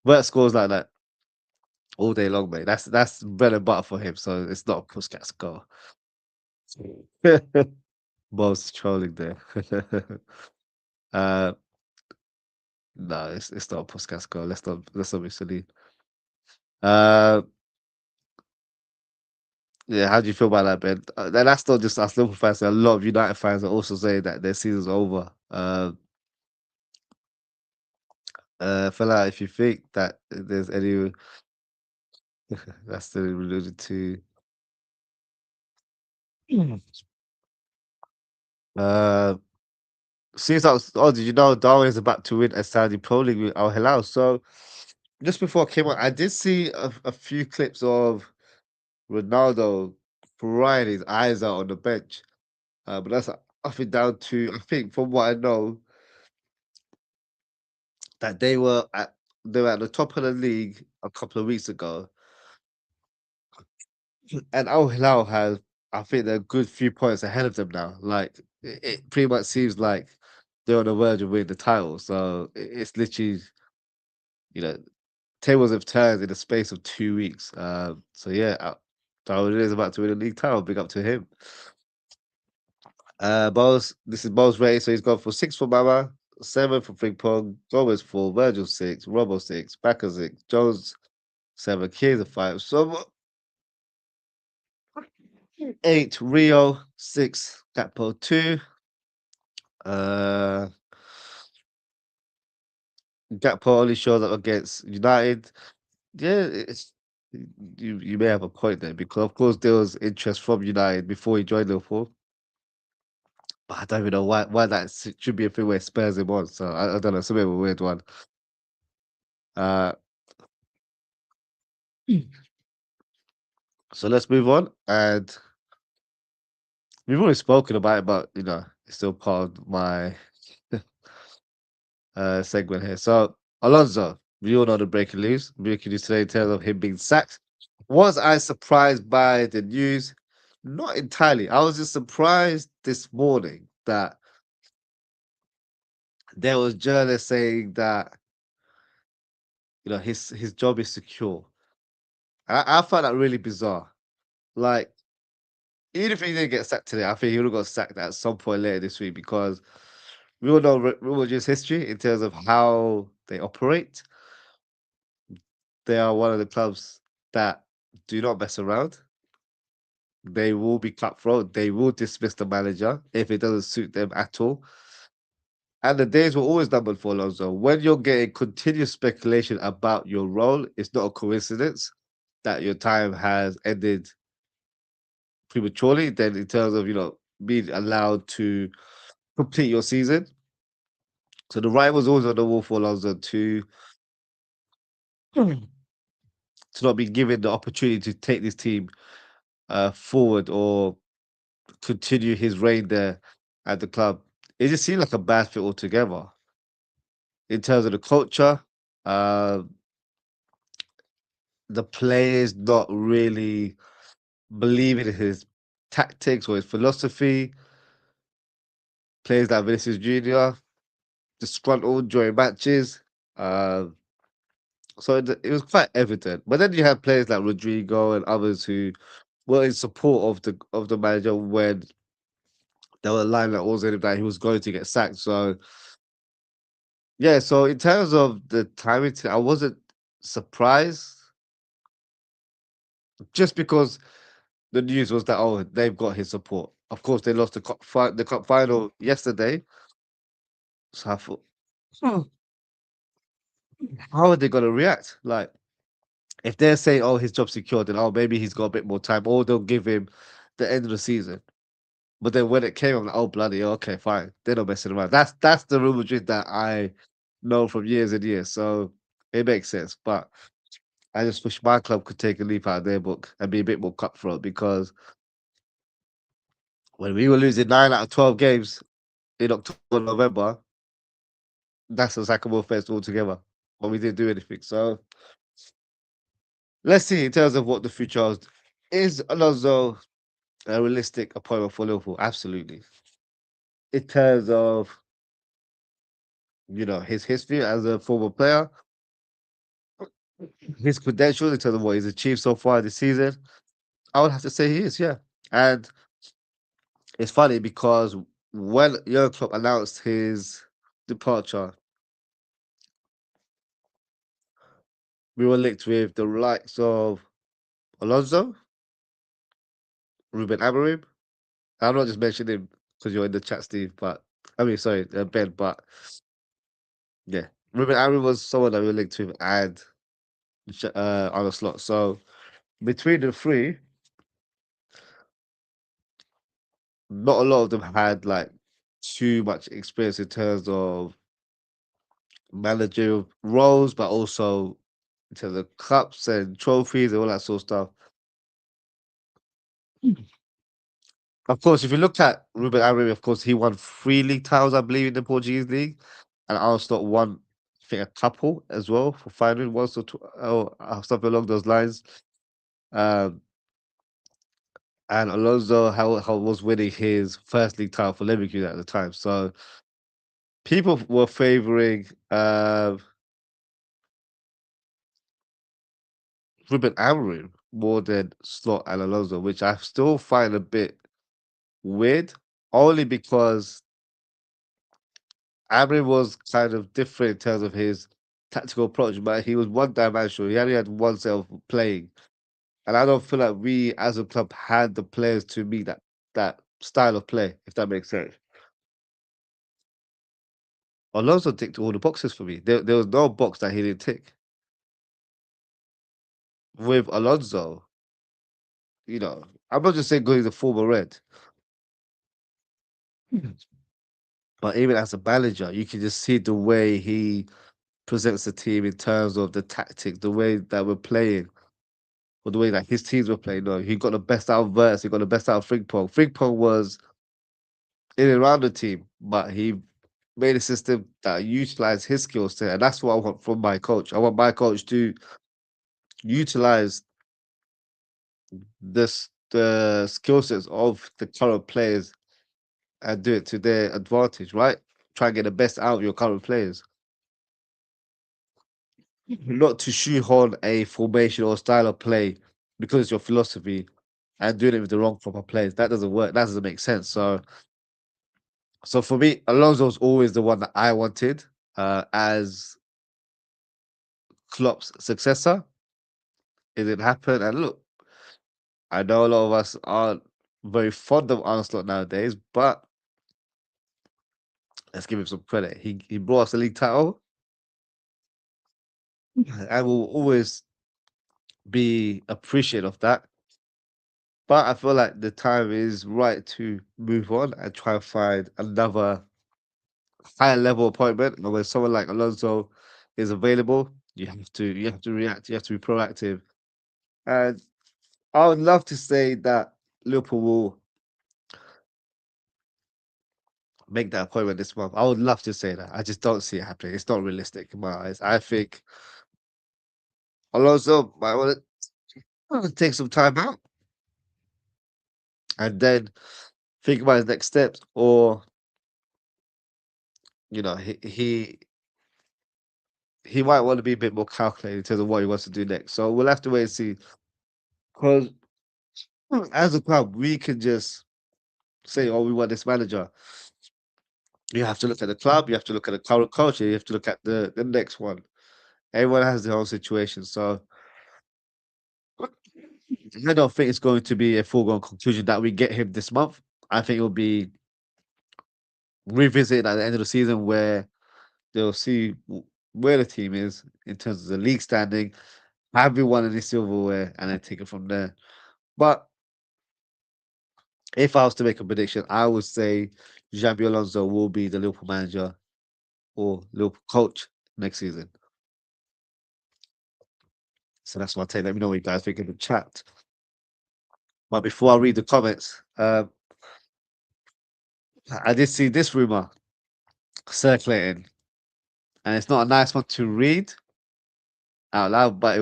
A: Vert scores like that all day long, mate. That's bread and butter for him, so it's not a Puskas goal. Bob's trolling there. uh, no, it's not a Puskas goal. Let's not be silly. Uh, Yeah, how do you feel about that, Ben? That's not just us Liverpool fans. A lot of United fans are also saying that their season's over. Feel like if you think that there's any that's still alluded to. Uh, Seems like, oh, did you know Darwin is about to win a Saudi Pro League with Al Hilal? So just before I came on, I did see a few clips of Ronaldo crying his eyes out on the bench. But that's nothing down to, I think, from what I know, that they were at the top of the league a couple of weeks ago, and Al Hilal has, I think, they're a good few points ahead of them now. Like it pretty much seems like they're on the verge of winning the title. So it's literally, you know, tables have turned in the space of 2 weeks. So yeah, Darwin is about to win a league title. Big up to him. This is Bowles race, so he's gone for 6 for Mama, 7 for Ping Pong, Gomez 4, Virgil 6, Robo 6, Baka 6, Jones 7, Kiesa 5, so 8, Rio 6, Gakpo 2, uh, Gakpo only shows up against United. Yeah, it's you may have a point there because of course there was interest from United before he joined Liverpool. But I don't even know why that should be a thing where Spurs him on. So I don't know. It's a bit of a weird one. Uh, so let's move on. And we've already spoken about it, but it's still part of my segment here. So Alonso, we all know the breaking news today in terms of him being sacked. Was I surprised by the news? Not entirely. I was just surprised this morning that there was journalists saying that his job is secure. I found that really bizarre. Like, even if he didn't get sacked today, I think he would have got sacked at some point later this week because we all know Real Madrid's history in terms of how they operate. They are one of the clubs that do not mess around. They will be cutthroat. They will dismiss the manager if it doesn't suit them at all. And the days were always numbered for Alonso. When you're getting continuous speculation about your role, it's not a coincidence that your time has ended prematurely. Then, in terms of being allowed to complete your season, so the writing was always on the wall for Alonso to not be given the opportunity to take this team forward or continue his reign there at the club. It just seemed like a bad fit altogether in terms of the culture. Uh, the players not really believing in his tactics or his philosophy. Players like Vinicius Junior disgruntled during matches. Uh, so it was quite evident. But then you have players like Rodrigo and others who were in support of the manager when there were a line that was in him that he was going to get sacked. So yeah, so in terms of the timing, I wasn't surprised just because the news was that they've got his support. Of course, they lost the cup final yesterday, so I thought, "Hmm, how are they going to react? Like if they're saying, "Oh, his job's secured," then maybe he's got a bit more time, or they'll give him the end of the season. But then when it came, I'm like, "Oh, bloody, hell, okay, fine." They're not messing around. That's the Real Madrid that I know from years and years. So it makes sense. But I just wish my club could take a leaf out of their book and be a bit more cutthroat because when we were losing 9 out of 12 games in October, November, that's a sackable offense altogether. But we didn't do anything. So let's see in terms of what the future holds. Is Alonso a realistic appointment for Liverpool? Absolutely. In terms of his history as a former player, his credentials in terms of what he's achieved so far this season, I would have to say he is, yeah. And it's funny because when Jurgen Klopp announced his departure, we were linked with the likes of Alonso, Ruben Amorim. I'm not just mentioning him because you're in the chat, Steve, but I mean, sorry, Ben, but yeah, Ruben Amorim was someone that we linked to him and on a slot. So between the three, not a lot of them had like too much experience in terms of managerial roles, but also in terms of cups and trophies and all that sort of stuff. Of course, if you look at Ruben Amorim, of course, he won 3 league titles, I believe, in the Portuguese league, and Arsenal won, I think, a couple as well for final once or two, or something along those lines. Um, and Alonso how was winning his first league title for Liverpool at the time. So people were favouring Ruben Amorim more than Slot and Alonso, which I still find a bit weird, only because Amorim was kind of different in terms of his tactical approach, but he was one-dimensional. He only had one set of playing, and I don't feel like we as a club had the players to meet that style of play, if that makes sense. Alonso ticked all the boxes for me. There was no box that he didn't tick. With Alonso, I'm not just saying because he's a former Red, but even as a manager, you can just see the way he presents the team in terms of the tactics, the way that we're playing, or the way that his teams were playing. No, he got the best out of Verts, he got the best out of Frimpong. Frimpong was in and around the team, but he made a system that utilized his skill set, and that's what I want from my coach. I want my coach to utilize the skill sets of the current players and do it to their advantage, right? Try and get the best out of your current players. Not to shoehorn a formation or style of play because it's your philosophy and doing it with the wrong proper players. That doesn't work. That doesn't make sense. So for me, Alonso's always the one that I wanted as Klopp's successor. It didn't happen. And look, I know a lot of us aren't very fond of Arsenal nowadays, but let's give him some credit. He brought us a league title and will always be appreciative of that. But I feel like the time is right to move on and try and find another higher level appointment. And when someone like Alonso is available, you have to react. You have to be proactive. And I would love to say that Liverpool will make that appointment this month. I would love to say that. I just don't see it happening. It's not realistic in my eyes. I think Alonso might want to take some time out and then think about his next steps, or you know, he might want to be a bit more calculated in terms of what he wants to do next. So we'll have to wait and see. Because as a club, we can just say, "Oh, we want this manager." You have to look at the club. You have to look at the current culture. You have to look at the next one. Everyone has their own situation. So I don't think it's going to be a foregone conclusion that we get him this month. I think it'll be revisited at the end of the season where they'll see where the team is in terms of the league standing, have we won any silverware, and then take it from there. But if I was to make a prediction, I would say Xabi Alonso will be the Liverpool manager or Liverpool coach next season. So that's my take. Let me know what you guys think in the chat. But before I read the comments, I did see this rumor circulating, and it's not a nice one to read out loud, but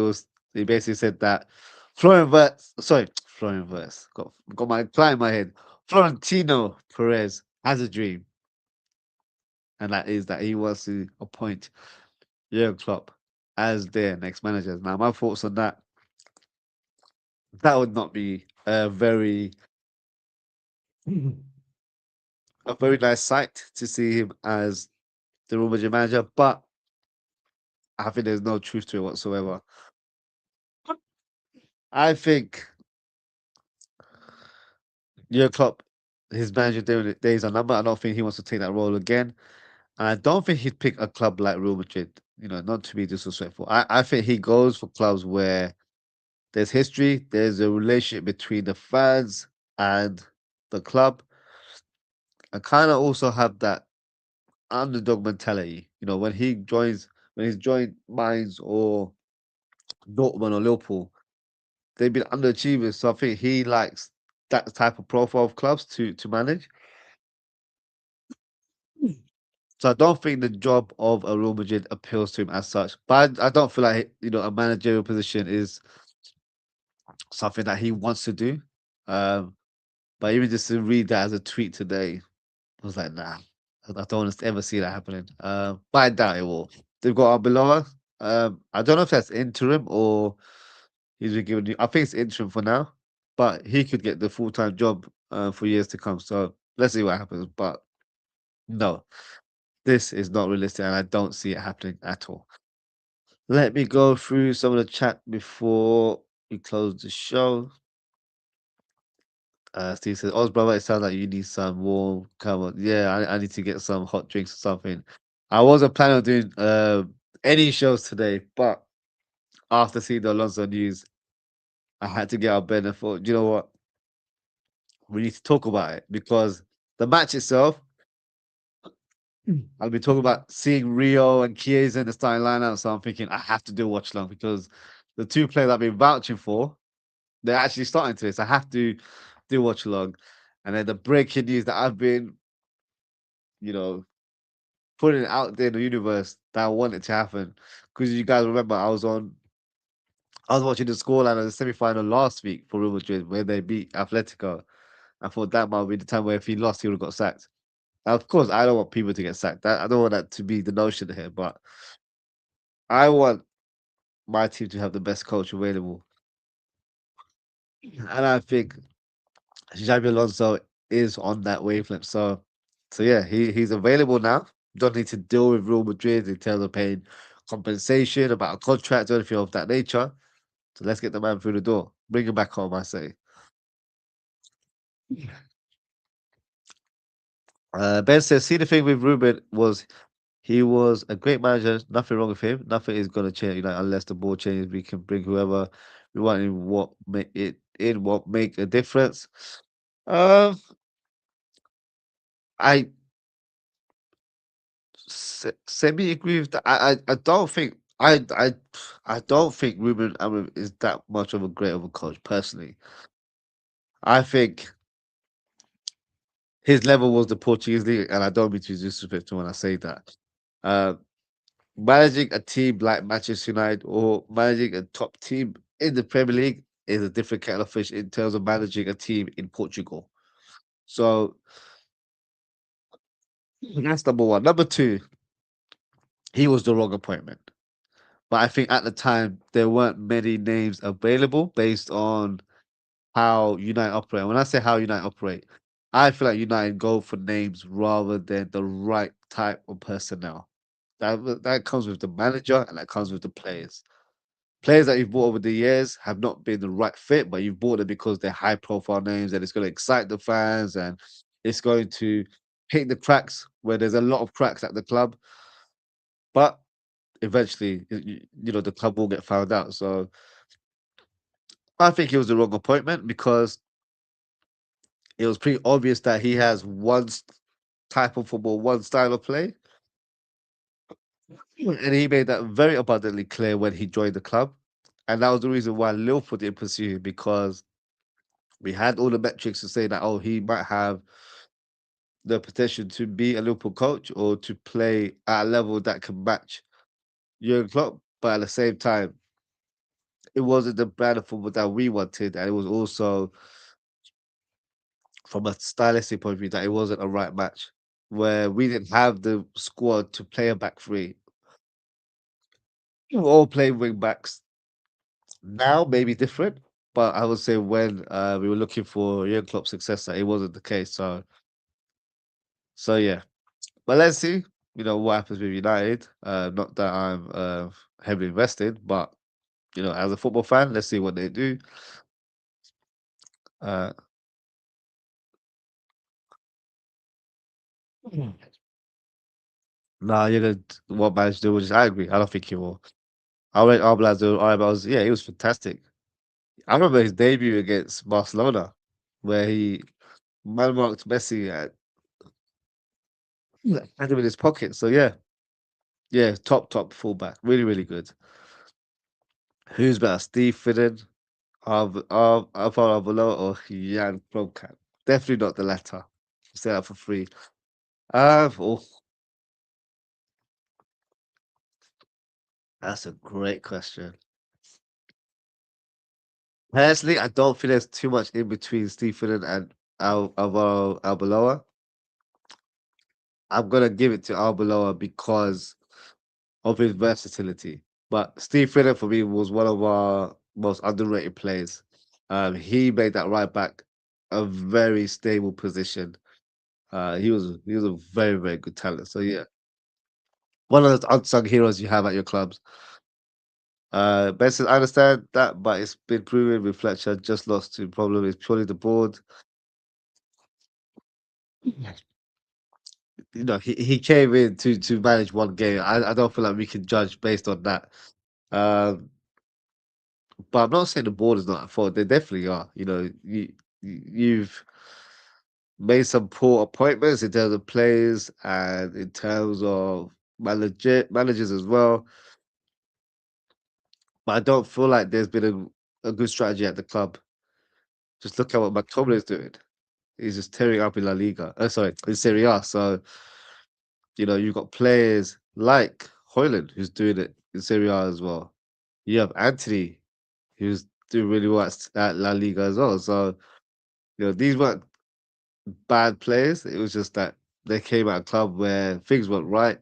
A: he basically said that Florian Verts, got my fly in my head. Florentino Perez has a dream, and that is that he wants to appoint Jurgen Klopp as their next manager. Now, my thoughts on that would not be a very nice sight to see him as the Real Madrid manager, but I think there's no truth to it whatsoever. I think Jurgen Klopp, his manager days are numbered. I don't think he wants to take that role again. And I don't think he'd pick a club like Real Madrid, not to be disrespectful. I think he goes for clubs where there's history, there's a relationship between the fans and the club, and kind of also have that underdog mentality. When he's joined Mainz or Dortmund or Liverpool, they've been underachievers. So I think he likes that type of profile of clubs to manage. So I don't think the job of a Real Madrid appeals to him as such. But I don't feel like a managerial position is something that he wants to do. Um, but even just to read that as a tweet today, I was like, nah, I don't want to ever see that happening. But I doubt it will. They've got Arbeloa. I don't know if that's interim or he's been given. I think it's interim for now, but he could get the full time job for years to come. So let's see what happens. But no, this is not realistic, and I don't see it happening at all. Let me go through some of the chat before we close the show. Steve says, "Oz brother, it sounds like you need some warm. Come on, yeah, I need to get some hot drinks or something." I wasn't planning on doing any shows today, but after seeing the Alonso news, I had to get out of bed and thought, you know what, we need to talk about it because the match itself. I'll be talking about seeing Rio and Chiesa in the starting lineup, so I'm thinking I have to do a watch long because the two players I've been vouching for, they're actually starting today, so I have to do watch along. And then the breaking news that I've been, you know, putting it out there in the universe that I want it to happen. Because you guys remember I was watching the scoreline of the semi-final last week for Real Madrid where they beat Atletico. I thought that might be the time where if he lost, he would have got sacked. Now, of course, I don't want people to get sacked. I don't want that to be the notion here, but I want my team to have the best coach available. And I think Xabi Alonso is on that wavelength. So yeah, he's available now. Don't need to deal with Real Madrid in terms of paying compensation about a contract or anything of that nature. So let's get the man through the door. Bring him back home, I say. Ben says, see the thing with Ruben was he was a great manager. Nothing wrong with him. Nothing is gonna change, unless the board changes. We can bring whoever we want in what make a difference. Um, I semi agree with that. I don't think I don't think Ruben Amorim is that much of a great of a coach personally. I think his level was the Portuguese league, and I don't mean to be disrespectful when I say that. Uh, Managing a team like Manchester United or managing a top team in the Premier League is a different kettle of fish in terms of managing a team in Portugal. So that's number one. Number two, he was the wrong appointment. But I think at the time there weren't many names available based on how United operate. When I say how United operate, I feel like United go for names rather than the right type of personnel. That comes with the manager and that comes with the players. Players that you've bought over the years have not been the right fit, but you've bought them because they're high profile names and it's going to excite the fans and it's going to hit the cracks where there's a lot of cracks at the club. But eventually, the club will get found out. So I think it was the wrong appointment because it was pretty obvious that he has type of football, one style of play. And he made that very abundantly clear when he joined the club. And that was the reason why Liverpool didn't pursue him because we had all the metrics to say that, oh, he might have the potential to be a Liverpool coach or to play at a level that can match Jurgen Klopp. But at the same time, it wasn't the brand of football that we wanted. And it was also from a stylistic point of view that it wasn't a right match where we didn't have the squad to play a back three. We were all playing wing backs. Now, maybe different, but I would say when we were looking for Jurgen Klopp's successor, it wasn't the case. So yeah. But let's see, what happens with United. Not that I'm heavily invested, but as a football fan, let's see what they do. Uh, Mm. Nah, you're gonna what managed to do was I agree. I don't think he will. I rate Arbeloa Arbeloa's yeah, he was fantastic. I remember his debut against Barcelona, where he man marked Messi and had him in his pocket. So yeah, yeah, top fullback, really really good. Who's better, Steve Finnan, Alvaro Arbeloa, or Jan Kromkat? Definitely not the latter. Say that for free. Oh, that's a great question. Personally, I don't think there's too much in between Steve Finnan and Alvaro Arbeloa. I'm gonna give it to Arbeloa because of his versatility. But Steve Finnan for me was one of our most underrated players. He made that right back a very stable position. He was a very very good talent. So yeah, one of those unsung heroes you have at your clubs. Benson, I understand that, but it's been proven with Fletcher just lost to problem is purely the board. You know, he came in to manage one game. I don't feel like we can judge based on that. Um, but I'm not saying the board is not at fault. They definitely are. You know, you've made some poor appointments in terms of players and in terms of managers as well. But I don't feel like there's been a good strategy at the club. Just look at what McTominay is doing. He's just tearing up in La Liga. Sorry, in Serie A. So you know, you've got players like Hoyland who's doing it in Serie A as well. You have Anthony who's doing really well at La Liga as well. So, you know, these weren't bad players. It was just that they came at a club where things weren't right,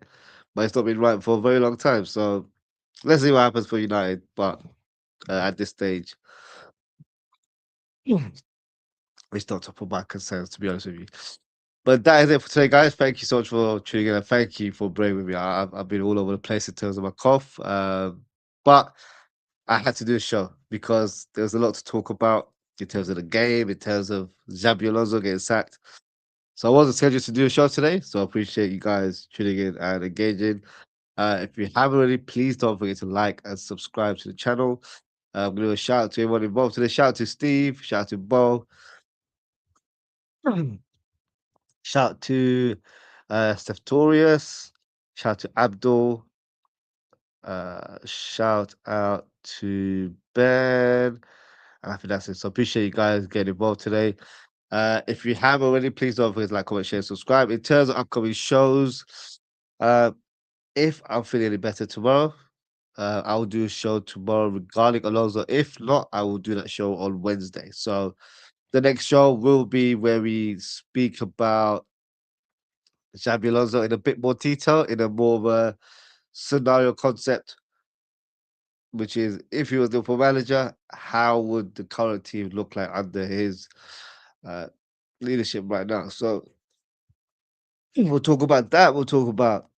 A: but it's not been right for a very long time. So let's see what happens for United. But at this stage, it's not top of my concerns, to be honest with you. But that is it for today, guys. Thank you so much for tuning in, and thank you for bearing with me. I've been all over the place in terms of my cough, but I had to do a show because there was a lot to talk about in terms of the game, in terms of Xabi Alonso getting sacked. So I wasn't scheduled to do a show today, so I appreciate you guys tuning in and engaging. If you haven't already, please don't forget to like and subscribe to the channel. I'm going to do a shout out to everyone involved today. Shout out to Steve, shout out to Bo, shout out to Steftorius, shout out to Abdul, shout out to Ben. And I think that's it. So appreciate you guys getting involved today. If you have already, please don't forget to like, comment, share, subscribe. In terms of upcoming shows, uh, if I'm feeling any better tomorrow, I'll do a show tomorrow regarding Alonso. If not, I will do that show on Wednesday. So the next show will be where we speak about Xabi Alonso in a bit more detail, in a more of a scenario concept, which is if he was the full manager, how would the current team look like under his uh, leadership right now? So we'll talk about that. We'll talk about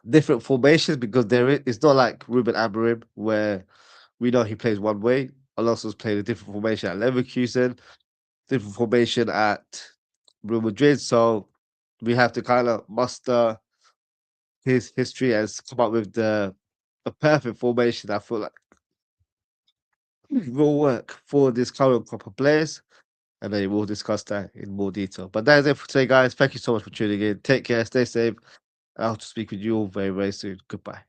A: different formations because it's not like Ruben Amorim where we know he plays one way. Alonso's played a different formation at Leverkusen, different formation at Real Madrid. So we have to kind of muster his history and come up with the a perfect formation. I feel like will work for this current crop of players. And then we'll discuss that in more detail. But that is it for today, guys. Thank you so much for tuning in. Take care, stay safe. I'll speak with you all very, very soon. Goodbye.